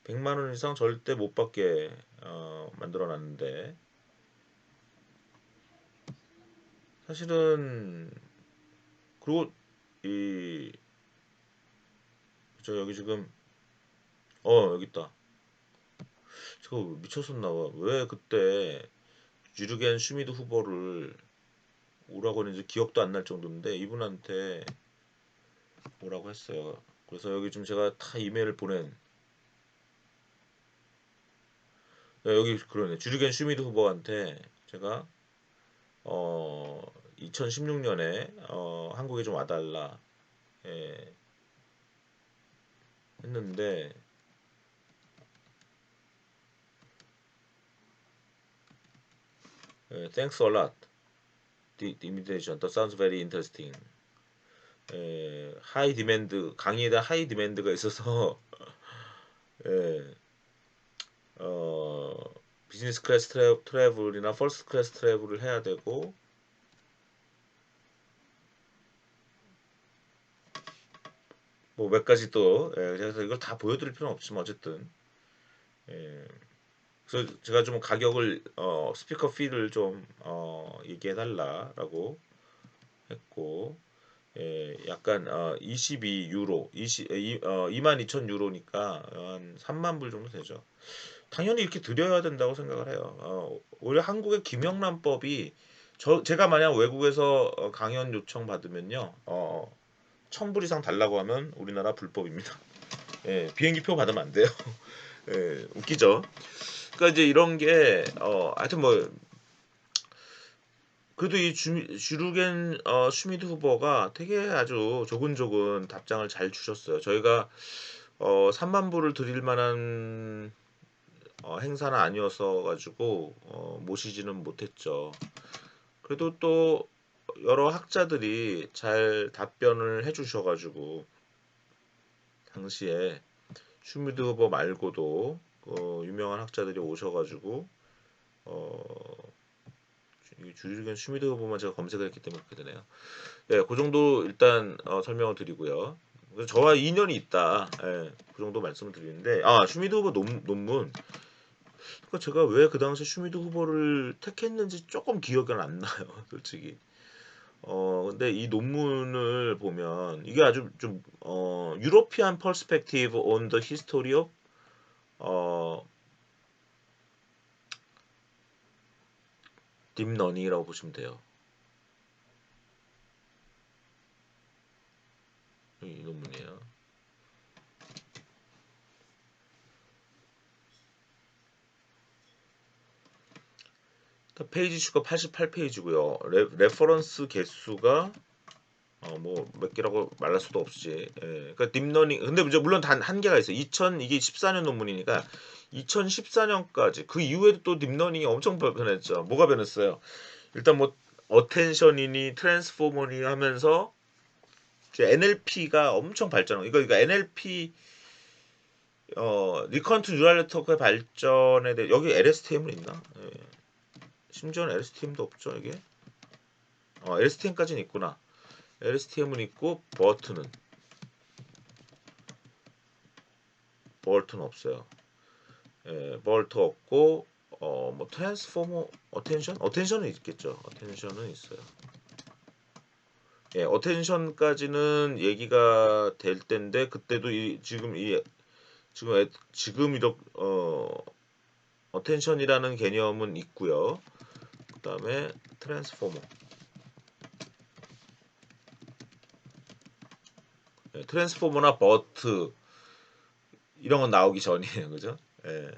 100만 원 이상 절대 못 받게 만들어 놨는데 사실은 그리고 이 여기 지금 여기 있다. 저 미쳤었나 봐. 왜 그때 주르겐 슈미드 후보를 오라고 했는지 기억도 안 날 정도인데 이분한테 오라고 했어요. 그래서 여기 좀 제가 다 이메일을 보낸 여기 그러네. 주르겐 슈미드 후보한테 제가 2016년에 한국에 좀 와달라 예, 했는데 thanks a lot. The invitation. That sounds very interesting. 하이 디맨드 강의에 대한 하이 디맨드가 있어서 예, 어, 비즈니스 클래스 트래블이나 퍼스트 클래스 트래블을 해야 되고 뭐 몇 가지 또 그래서 이걸 다 보여드릴 필요는 없지만 어쨌든 예, 그래서 제가 좀 가격을 스피커 피를 좀 얘기해 달라라고 했고 약간 22 유로 22,000 유로니까 한 3만 불 정도 되죠. 당연히 이렇게 드려야 된다고 생각을 해요. 오히려 한국의 김영란법이 제가 만약 외국에서 강연 요청 받으면요, 1,000불 이상 달라고 하면 우리나라 불법입니다. 비행기표 받으면 안 돼요. 웃기죠. 그러니까 이제 이런 게 하여튼 뭐 그래도 이 주르겐 슈미드 후보가 되게 아주 조근조근 답장을 잘 주셨어요. 저희가 3만 불을 드릴 만한 행사는 아니어서 가지고 모시지는 못했죠. 그래도 또 여러 학자들이 잘 답변을 해주셔가지고 당시에 슈미드 후보 말고도 유명한 학자들이 오셔가지고 주류견 슈미드 후보만 제가 검색을 했기 때문에 그렇게 되네요. 네, 그 정도 일단 설명을 드리고요. 그래서 저와 인연이 있다. 예, 그 정도 말씀을 드리는데 슈미드 후보 논문. 그러니까 제가 왜 그 당시 슈미드 후보를 택했는지 조금 기억은 안 나요, 솔직히. 근데 이 논문을 보면 이게 아주 좀 European Perspective on the History of 어, 딥러닝이라고 보시면 돼요. 이 논문이에요. 페이지 수가 88페이지고요. 레퍼런스 개수가 뭐 몇 개라고 말할 수도 없지. 예. 그러니까 딥러닝 근데 이제 물론 단 한 개가 있어요. 이게 14년 논문이니까 2014년까지 그 이후에도 또 딥러닝이 엄청 변했죠. 뭐가 변했어요? 일단 뭐 어텐션이니 트랜스포머니 하면서 NLP가 엄청 발전하고 이거 NLP 리컨트 뉴럴 네트워크의 발전에 대해 여기 LSTM은 있나? 예. 심지어는 LSTM도 없죠 이게. LSTM까지는 있구나. LSTM은 있고 버트는 없어요. 예, 버트 없고 뭐 트랜스포머 어텐션은 있겠죠. 어텐션은 있어요. 예, 어텐션까지는 얘기가 될 텐데 그때도 지금 이렇게 어텐션이라는 개념은 있고요. 그다음에 트랜스포머. 예, 트랜스포머나 버트 이런 건 나오기 전이에요. 그죠? 예.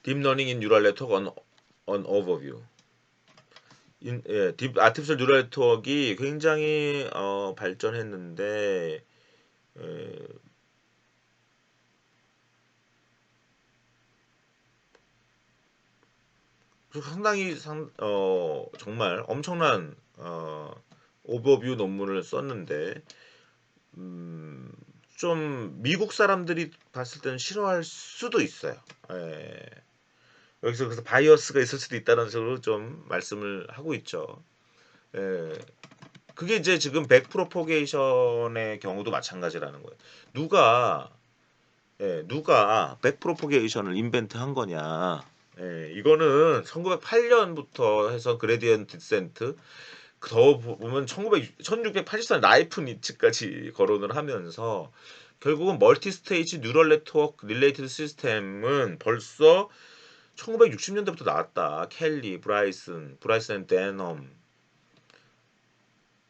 딥러닝 인 뉴럴 네트워크 on overview. 아티피셜 뉴럴 네트워크가 굉장히 발전했는데 에, 상당히 정말 엄청난 오버뷰 논문을 썼는데 음, 좀 미국 사람들이 봤을 때는 싫어할 수도 있어요. 예. 여기서 그래서 바이어스가 있을 수도 있다는 식으로 좀 말씀을 하고 있죠. 예. 그게 이제 지금 백 프로포게이션의 경우도 마찬가지라는 거예요. 누가 백 프로포게이션을 인벤트 한 거냐? 이거는 1908년부터 해서 그레디언트 디센트 더 보면 1684년 라이프니츠까지 거론을 하면서 결국은 멀티 스테이지 뉴럴 네트워크 릴레이티드 시스템은 벌써 1960년대부터 나왔다. 켈리, 브라이슨 앤 데넘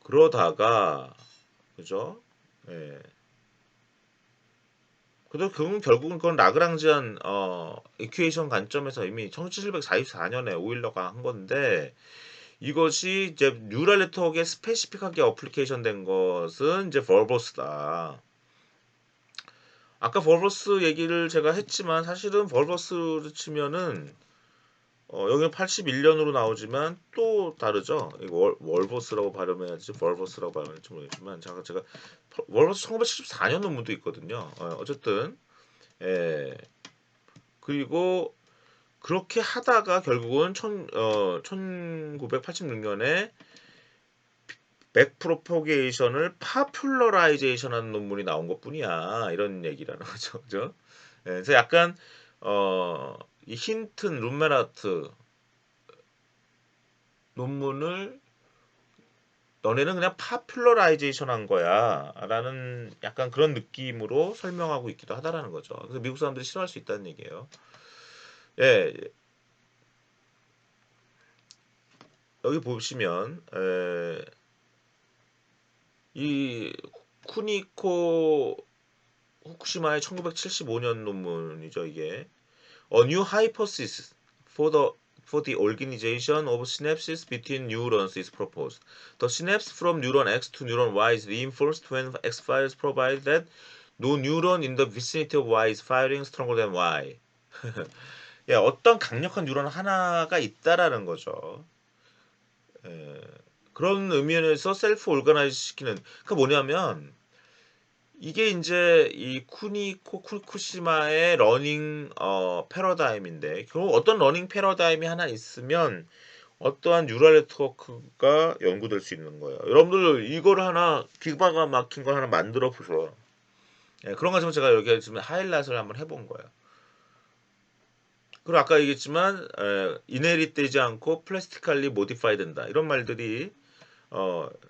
그러다가 그죠? 예. 그래도 결국은 그건 라그랑지안 이퀘이션 관점에서 이미 1744년에 오일러가 한 건데 이것이 이제 뉴럴 네트워크에 스페시픽하게 어플리케이션 된 것은 이제 벌버스다. 아까 벌버스 얘기를 제가 했지만 사실은 벌버스를 치면은 여기 81년으로 나오지만 또 다르죠. 이거 월버스라고 발음해야지 벌버스라고 발음할지 모르겠지만 제가 월버스 1974년 논문도 있거든요. 어쨌든 예. 그리고 그렇게 하다가 결국은 1986년에 백 프로포게이션을 파퓰러라이제이션 하는 논문이 나온 것뿐이야. 이런 얘기라는 거죠. 그죠? 그래서 약간 이 힌튼 룸메라트 논문을 너네는 그냥 파퓰러라이제이션 한 거야. 라는 약간 그런 느낌으로 설명하고 있기도 하다라는 거죠. 그래서 미국 사람들이 싫어할 수 있다는 얘기예요. 예, 여기 보시면 이 쿠니코 후쿠시마의 1975년 논문이죠, 이게. A new hypothesis for the organization of synapses between neurons is proposed. The synapse from neuron X to neuron Y is reinforced when X fires provided that no neuron in the vicinity of Y is firing stronger than Y. 예, 어떤 강력한 뉴런 하나가 있다라는 거죠. 예, 그런 의미에서 셀프 올가나이즈 시키는 그 뭐냐면 이게 이제 이 쿠니코 쿠쿠시마의 러닝 패러다임인데 결국 어떤 러닝 패러다임이 하나 있으면 어떠한 뉴럴 네트워크가 연구될 수 있는 거예요. 여러분들 이거를 하나 기가 막힌 거 하나 만들어 보세요. 예, 그런 것처럼 제가 여기 지금 하이라이트를 한번 해본 거예요. 그리고 아까 얘기했지만 이네리 되지 않고 플라스티칼리 모디파이 된다 이런 말들이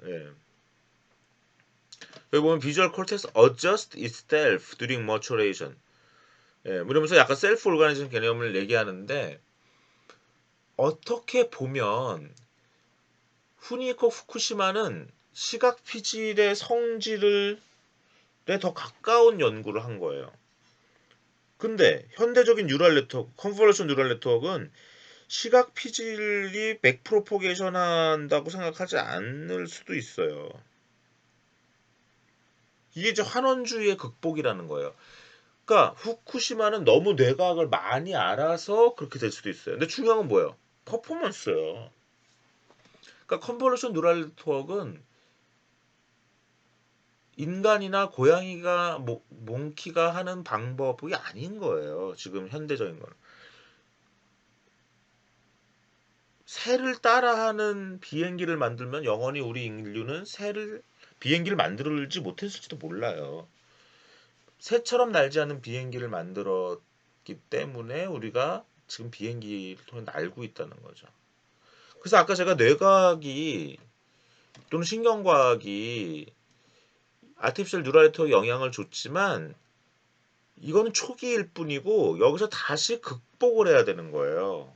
예. 여기 보면 비주얼 콜텍스 adjust itself during maturation. 예, 이러면서 약간 셀프 오르가니즘 개념을 얘기하는데 어떻게 보면 후니코 후쿠시마는 시각 피질의 성질에 더 가까운 연구를 한 거예요. 근데 현대적인 뉴럴 네트워크, 컨볼루션 뉴럴 네트워크는 시각 피질이 백 프로포게이션 한다고 생각하지 않을 수도 있어요. 이게 이제 환원주의의 극복이라는 거예요. 그러니까 후쿠시마는 너무 뇌과학을 많이 알아서 그렇게 될 수도 있어요. 근데 중요한 건 뭐예요? 퍼포먼스예요. 그러니까 컨볼루션 뉴럴 네트워크는 인간이나 고양이가 몽키가 하는 방법이 아닌 거예요. 지금 현대적인 거는. 새를 따라하는 비행기를 만들면 영원히 우리 인류는 비행기를 만들지 못했을지도 몰라요. 새처럼 날지 않는 비행기를 만들었기 때문에 우리가 지금 비행기를 통해 날고 있다는 거죠. 그래서 아까 제가 뇌과학이 또는 신경과학이 아티피셜 뉴럴 네트워크 영향을 줬지만 이거는 초기일 뿐이고 여기서 다시 극복을 해야 되는 거예요.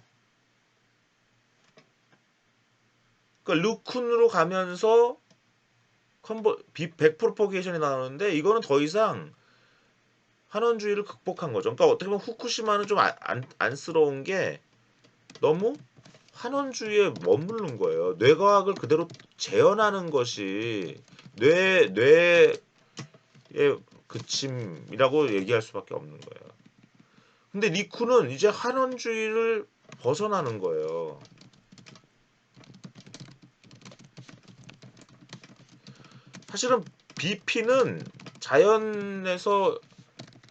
그러니까 루쿤으로 가면서 백 프로포게이션이 나오는데 이거는 더 이상 환원주의를 극복한 거죠. 그러니까 어떻게 보면 후쿠시마는 좀 안쓰러운 게 너무 환원주의에 머무른 거예요. 뇌과학을 그대로 재현하는 것이 뇌의 그침이라고 얘기할 수밖에 없는 거예요. 근데 니쿠는 이제 환원주의를 벗어나는 거예요. 사실은 BP는 자연에서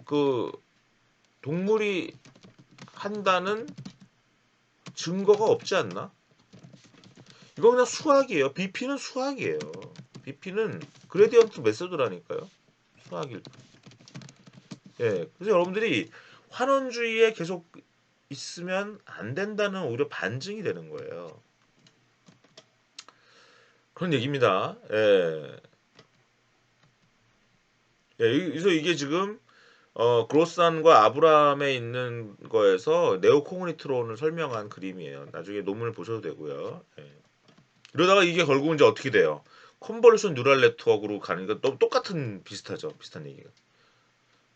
그 동물이 한다는 증거가 없지 않나? 이거 그냥 수학이에요. BP는 수학이에요. BP는 그레디언트 메소드라니까요. 수학일 뿐. 예. 그래서 여러분들이 환원주의에 계속 있으면 안 된다는 오히려 반증이 되는 거예요. 그런 얘기입니다. 예. 예, 그래서 이게 지금 그로산과 아브라함에 있는 거에서 네오 코그니트론을 설명한 그림이에요. 나중에 논문을 보셔도 되고요. 예. 이러다가 이게 결국은 이제 어떻게 돼요? 컨볼루션 뉴럴 네트워크로 가는 거 똑같은 비슷하죠. 비슷한 얘기가.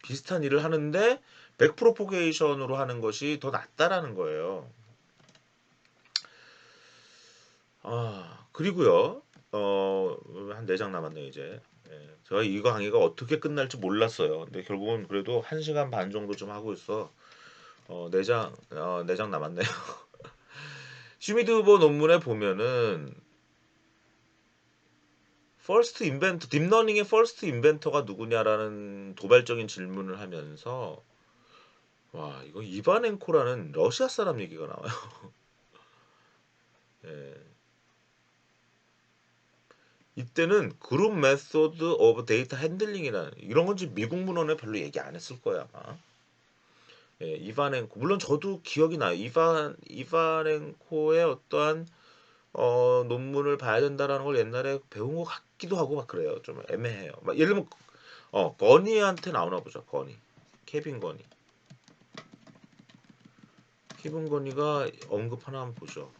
비슷한 일을 하는데 백 프로포게이션으로 하는 것이 더 낫다라는 거예요. 그리고요. 한 4장 남았네요, 이제. 예, 제가 이거 강의가 어떻게 끝날지 몰랐어요. 근데 결국은 그래도 1시간 반 정도 좀 하고 있어. 4장 남았네요. 슈미드버 논문에 보면은 딥러닝의 퍼스트 인벤터가 누구냐라는 도발적인 질문을 하면서 와, 이거 이바넨코라는 러시아 사람 얘기가 나와요. 예. 이때는 그룹 메소드 오브 데이터 핸들링이라는 이런 건지 미국 문헌에 별로 얘기 안 했을 거야, 아마. 예, 이바넨코 물론 저도 기억이 나요. 이바넨코의 어떠한 논문을 봐야 된다라는 걸 옛날에 배운 것 같기도 하고 막 그래요. 좀 애매해요. 막 예를 들면 거니한테 나오나 보죠. 거니. 케빈 거니. 케빈 거니가 언급하나 한번 보죠.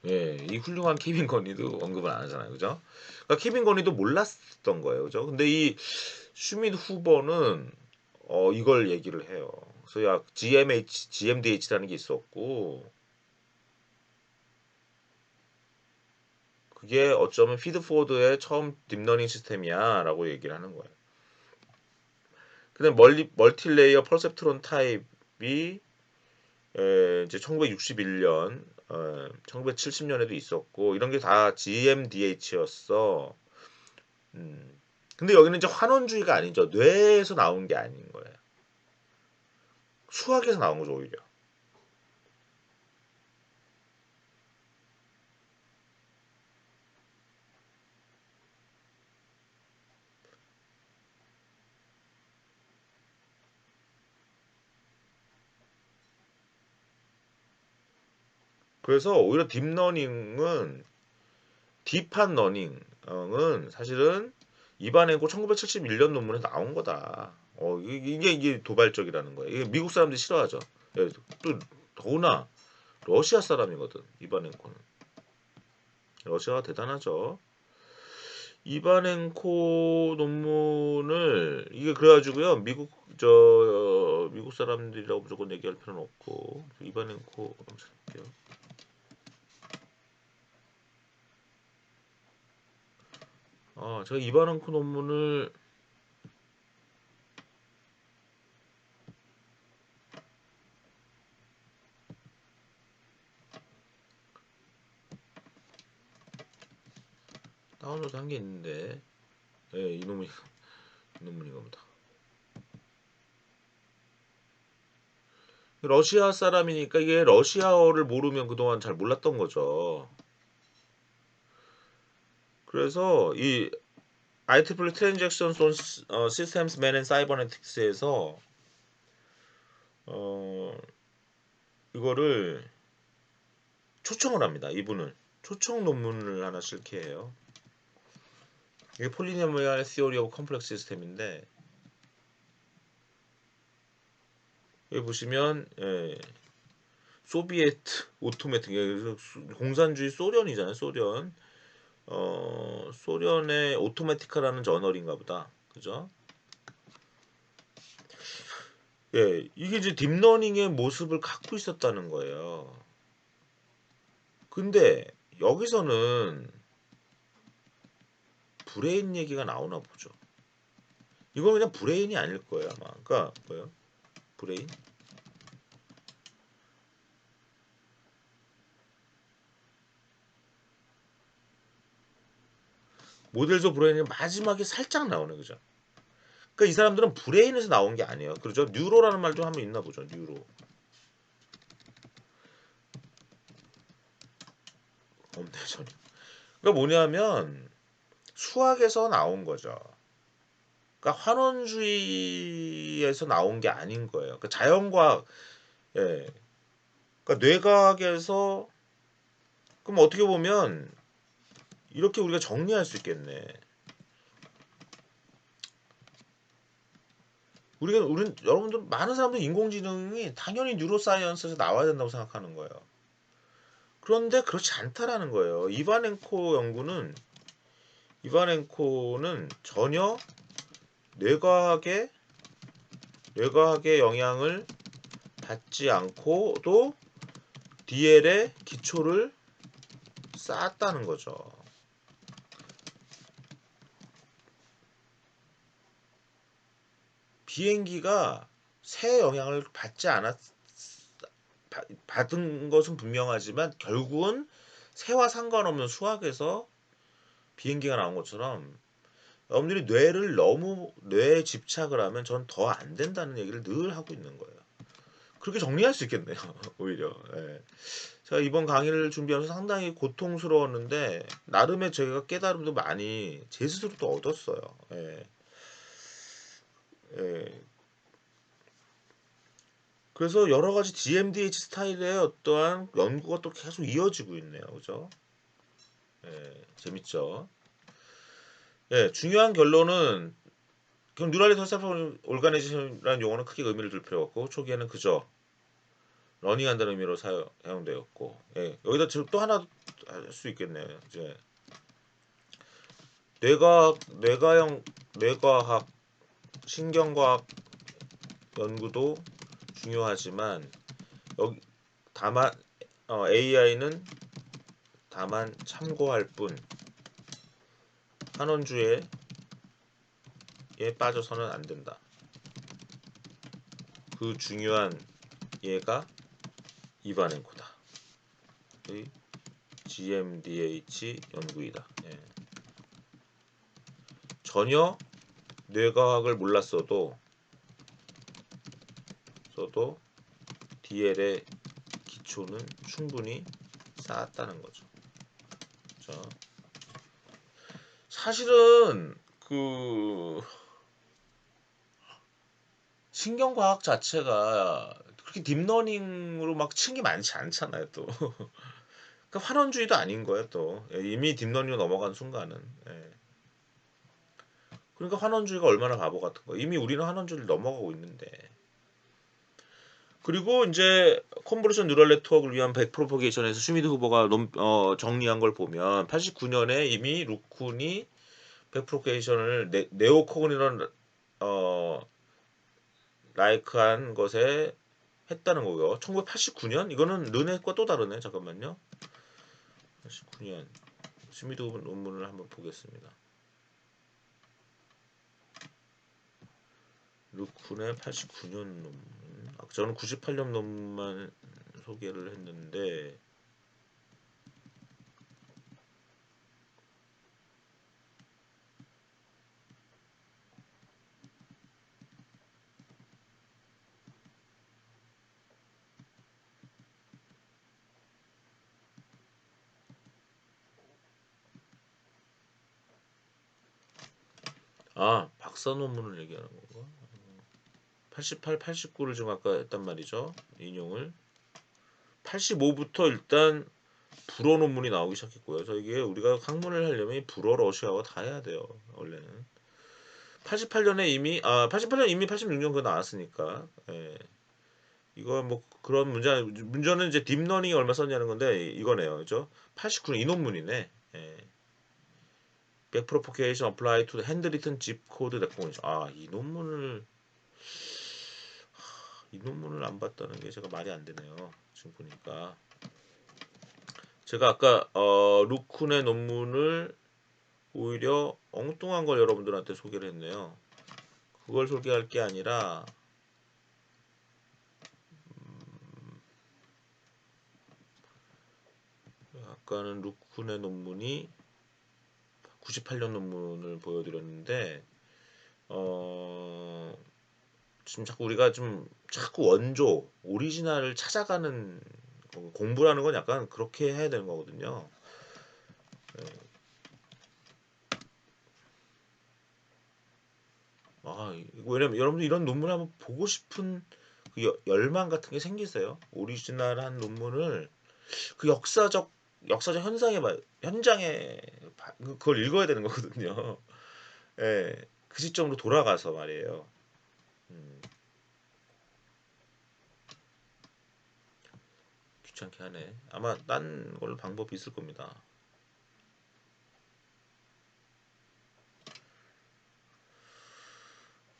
예, 이 훌륭한 케빈 거니도 언급을 안 하잖아요, 그죠? 그러니까 케빈 거니도 몰랐던 거예요, 그죠? 근데 이 슈밋 후보는 이걸 얘기를 해요. 그래서 야 GMDH라는 게 있었고 그게 어쩌면 피드포워드의 처음 딥러닝 시스템이야라고 얘기를 하는 거예요. 근데 멀티레이어 퍼셉트론 타입이 이제 1961년, 1970년에도 있었고 이런 게 다 GMDH였어. 음. 근데 여기는 이제 환원주의가 아니죠. 뇌에서 나온 게 아닌 거예요. 수학에서 나온 거죠, 오히려. 그래서 오히려 딥러닝은 딥한 러닝은 사실은 이반행고 1971년 논문에 나온 거다. 이게 도발적이라는 거예요. 이게 미국 사람들이 싫어하죠. 예, 또 더구나 러시아 사람이거든. 이반행코는. 러시아가 대단하죠. 이반행코 논문을 이게 그래가지고요. 미국 사람들이라고 무조건 얘기할 필요는 없고 이반행코 한번 찾을게요. 제가 이반행코 논문을 다운로드 한 게 있는데, 예, 이 논문인가 보다. 러시아 사람이니까 이게 러시아어를 모르면 그동안 잘 몰랐던 거죠. 그래서 이 IEEE Transaction on Systems Man and Cybernetics에서 어, 이거를 초청을 합니다. 이분을 초청 논문을 하나 실게해요. 이게 폴리노미얼 Theory of Complex System인데 여기 보시면 소비에트 오토매틱 공산주의 소련이잖아요. 소련 소련의 오토매티카라는 저널인가 보다. 그죠? 예, 이게 이제 딥러닝의 모습을 갖고 있었다는 거예요. 근데 여기서는 브레인 얘기가 나오나 보죠. 이건 그냥 브레인이 아닐 거예요, 아마. 그러니까 뭐예요? 브레인? 모델서 브레인이 마지막에 살짝 나오네, 그죠? 그러니까 이 사람들은 브레인에서 나온 게 아니에요. 그렇죠? 뉴로라는 말도 한번 있나 보죠. 뉴로. 없네 전혀. 그러니까 뭐냐면 수학에서 나온 거죠. 그러니까 환원주의에서 나온 게 아닌 거예요. 그러니까 자연과학, 예. 그러니까 뇌과학에서 그럼 어떻게 보면 이렇게 우리가 정리할 수 있겠네. 우리는 여러분들 많은 사람들 인공지능이 당연히 뉴로사이언스에서 나와야 된다고 생각하는 거예요. 그런데 그렇지 않다라는 거예요. 이바넨코는 전혀 뇌과학의 뇌과학의 영향을 받지 않고도 DL의 기초를 쌓았다는 거죠. 비행기가 새 영향을 받은 것은 분명하지만 결국은 새와 상관없는 수학에서 비행기가 나온 것처럼 여러분들이 뇌를 너무 뇌에 집착을 하면 전 더 안 된다는 얘기를 늘 하고 있는 거예요. 그렇게 정리할 수 있겠네요. 오히려. 예. 제가 이번 강의를 준비하면서 상당히 고통스러웠는데 나름의 제가 깨달음도 많이 제 스스로도 얻었어요. 예. 예. 그래서 여러 가지 GMDH 스타일의 어떠한 연구가 또 계속 이어지고 있네요. 그죠? 예. 재밌죠? 예. 중요한 결론은 그럼 뉴랄리 설사판 올가니제이션이라는 용어는 크게 의미를 둘 필요 없고 초기에는 그저 러닝한다는 의미로 사용되었고 예. 여기다 또 하나 할 수 있겠네요. 이제 뇌과학, 신경과학 연구도 중요하지만 여기 다만 AI는 다만 참고할 뿐 한원주의에 빠져서는 안 된다. 그 중요한 얘가 이바넨코다. GMDH 연구이다. 예. 전혀 뇌과학을 몰랐어도 DL의 기초는 충분히 쌓았다는 거죠. 자, 사실은 그 신경과학 자체가 그렇게 딥러닝으로 막 층이 많지 않잖아요. 또 그 환원주의도 아닌 거예요. 또 이미 딥러닝으로 넘어간 순간은 예. 그러니까 환원주의가 얼마나 바보 같은 거. 이미 우리는 환원주의를 넘어가고 있는데. 그리고 이제 컨볼루션 뉴럴 네트워크를 위한 백 프로포게이션에서 슈미드 후보가 정리한 걸 보면 89년에 이미 루쿤이 백 프로포게이션을 네오코그니런 라이크한 것에 했다는 거고요. 1989년 이거는 르네과 또 다르네. 잠깐만요. 89년 슈미드 후보 논문을 한번 보겠습니다. 루쿤의 89년 논문. 저는 98년 논문만 소개를 했는데 박사 논문을 얘기하는 건가? 88, 89를 지금 아까 했단 말이죠. 인용을 85부터 일단 불어 논문이 나오기 시작했고요. 그래서 이게 우리가 학문을 하려면 불어 러시아어 다 해야 돼요. 원래는 88년에 이미 88년 이미 86년 그 나왔으니까 예. 이거 뭐 그런 문제는 이제 딥러닝이 얼마 썼냐는 건데 이거네요. 그죠? 89년 이 논문이네. 예. Backpropagation applied to the handwritten zip code recognition. 이 논문을 안 봤다는 게 제가 말이 안 되네요. 지금 보니까 제가 아까 루쿤의 논문을 오히려 엉뚱한 걸 여러분들한테 소개를 했네요. 그걸 소개할 게 아니라 아까는 루쿤의 논문이 98년 논문을 보여드렸는데 지금 자꾸 우리가 좀 자꾸 원조 오리지널을 찾아가는 공부라는 건 약간 그렇게 해야 되는 거거든요. 네. 왜냐면 여러분들 이런 논문 한번 보고 싶은 그 열망 같은 게 생기세요. 오리지널한 논문을 그 역사적 현장에 그걸 읽어야 되는 거거든요. 예, 그 시점으로 돌아가서 말이에요. 음, 귀찮게 하네. 아마 딴 걸로 방법이 있을 겁니다.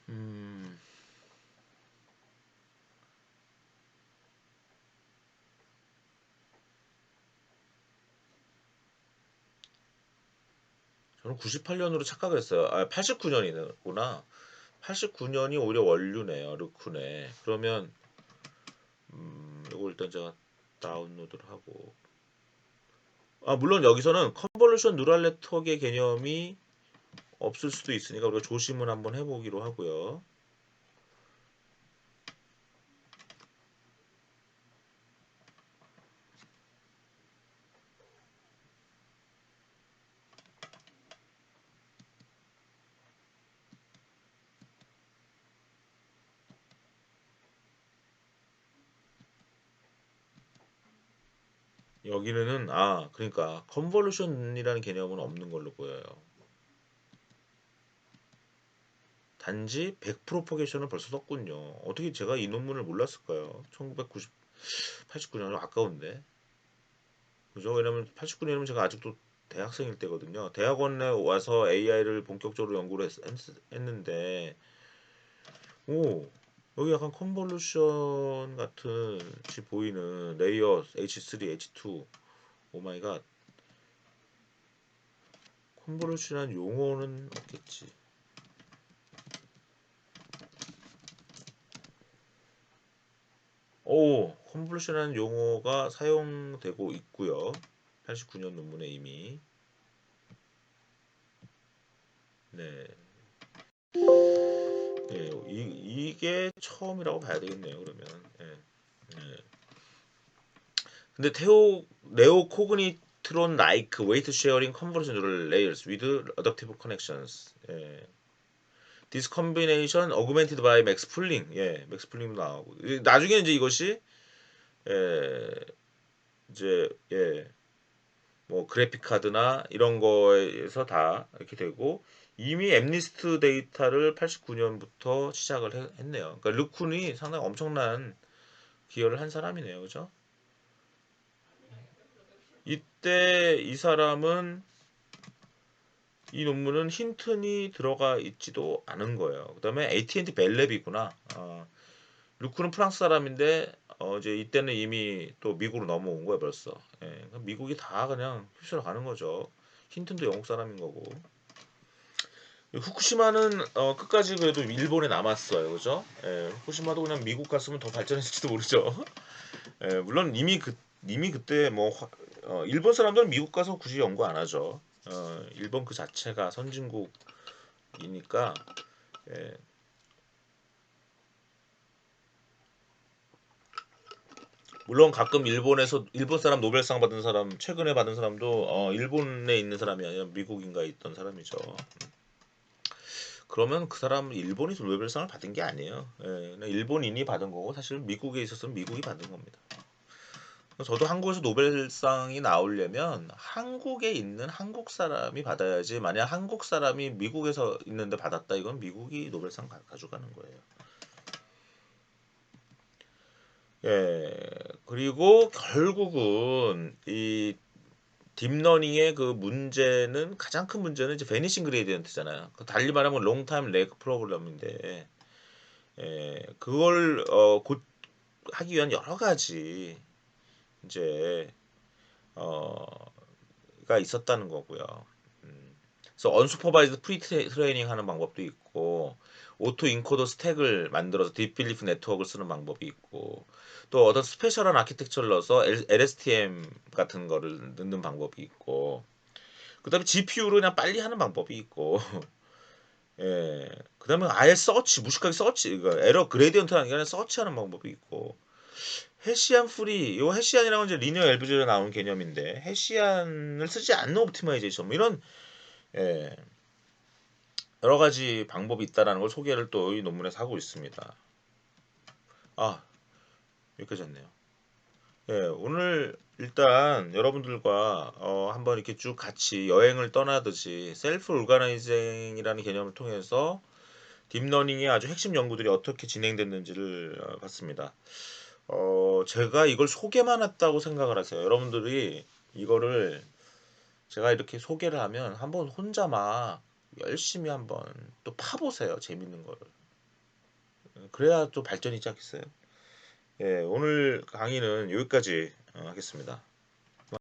음, 저는 98년으로 착각했어요. 89년이구나. 89년이 오히려 원류네요. 르쿠네. 그러면 이거 일단 제가 다운로드를 하고 물론 여기서는 컨볼루션 뉴럴 네트워크의 개념이 없을 수도 있으니까 우리가 조심을 한번 해보기로 하고요. 여기는 그러니까 컨볼루션이라는 개념은 없는 걸로 보여요. 단지 100%포게이션을 벌써 썼군요. 어떻게 제가 이 논문을 몰랐을까요? 1989년 아까운데. 그죠? 왜냐면 89년이면 제가 아직도 대학생일 때거든요. 대학원에 와서 AI를 본격적으로 연구를 했는데, 오, 여기 약간 컨볼루션 같은 지 보이는 레이어 H3, H2. 오 마이 갓. 컨볼루션이라는 용어는 없겠지. 오, 컨볼루션이라는 용어가 사용되고 있고요. 89년 논문에 이미. 네. 예, 이게 처음이라고 봐야 되겠네요, 그러면. 예. 네. 근데 네오 코그니트론 라이크 웨이트 쉐어링 컨버전 뉴럴 레이어스 위드 어댑티브 커넥션스. 예. This combination augmented by 맥스 풀링. 예, 맥스 풀링도 나오고. 나중에 이제 이것이 예, 이제 예, 뭐 그래픽 카드나 이런 거에서 다 이렇게 되고 이미 엠니스트 데이터를 89년부터 시작을 했네요. 그러니까 르쿤이 상당히 엄청난 기여를 한 사람이네요. 그죠? 이때 이 사람은 이 논문은 힌튼이 들어가 있지도 않은 거예요. 그다음에 AT&T 벨랩이구나. 루크는 프랑스 사람인데 이제 이때는 이미 또 미국으로 넘어온 거예요 벌써. 예, 그러니까 미국이 다 그냥 휩쓸어 가는 거죠. 힌튼도 영국 사람인 거고. 후쿠시마는 끝까지 그래도 일본에 남았어요, 그죠? 예, 후쿠시마도 그냥 미국 갔으면 더 발전했을지도 모르죠. 예, 물론 이미 그때 뭐 일본 사람들은 미국 가서 굳이 연구 안 하죠. 일본 그 자체가 선진국이니까. 예, 물론 가끔 일본에서 일본 사람 노벨상 받은 사람 최근에 받은 사람도 일본에 있는 사람이 아니라 미국인가에 있던 사람이죠. 그러면 그 사람 일본이 노벨상을 받은 게 아니에요. 예, 그냥 일본인이 받은 거고 사실 미국에 있었으면 미국이 받은 겁니다. 저도 한국에서 노벨상이 나오려면 한국에 있는 한국 사람이 받아야지. 만약 한국 사람이 미국에서 있는데 받았다 이건 미국이 노벨상 가져가는 거예요. 예. 그리고 결국은 이 딥러닝의 그 문제는 가장 큰 문제는 이제 베니싱 그레디언트잖아요. 그 달리 말하면 롱타임 레그 프로블럼인데 그걸 곧 하기 위한 여러 가지 이제 가 있었다는 거고요. 그래서 언슈퍼바이즈 프리 트레이닝 하는 방법도 있고 오토 인코더 스택을 만들어서 딥빌리프 네트워크를 쓰는 방법이 있고 또 어떤 스페셜한 아키텍처를 넣어서 LSTM 같은 거를 넣는 방법이 있고 그다음에 GPU로 그냥 빨리 하는 방법이 있고 예 그다음에 아예 서치 무식하게 서치 그러니까 에러 그레디언트라는 게 아니라 서치하는 방법이 있고 해시안 프리 요 해시안이라는 건 이제 리니어 엘브제로 나온 개념인데 해시안을 쓰지 않는 옵티마이제이션 뭐 이런 예 여러 가지 방법이 있다라는 걸 소개를 또 이 논문에서 하고 있습니다. 아, 여기까지 했네요. 예, 오늘 일단 여러분들과 한번 이렇게 쭉 같이 여행을 떠나듯이 셀프 오가나이징이라는 개념을 통해서 딥러닝의 아주 핵심 연구들이 어떻게 진행됐는지를 봤습니다. 제가 이걸 소개만 했다고 생각을 하세요. 여러분들이 이거를 제가 이렇게 소개를 하면 한번 혼자 막 열심히 한번 또 파보세요. 재밌는 거를. 그래야 좀 발전이 있지 않겠어요? 예, 오늘 강의는 여기까지 하겠습니다.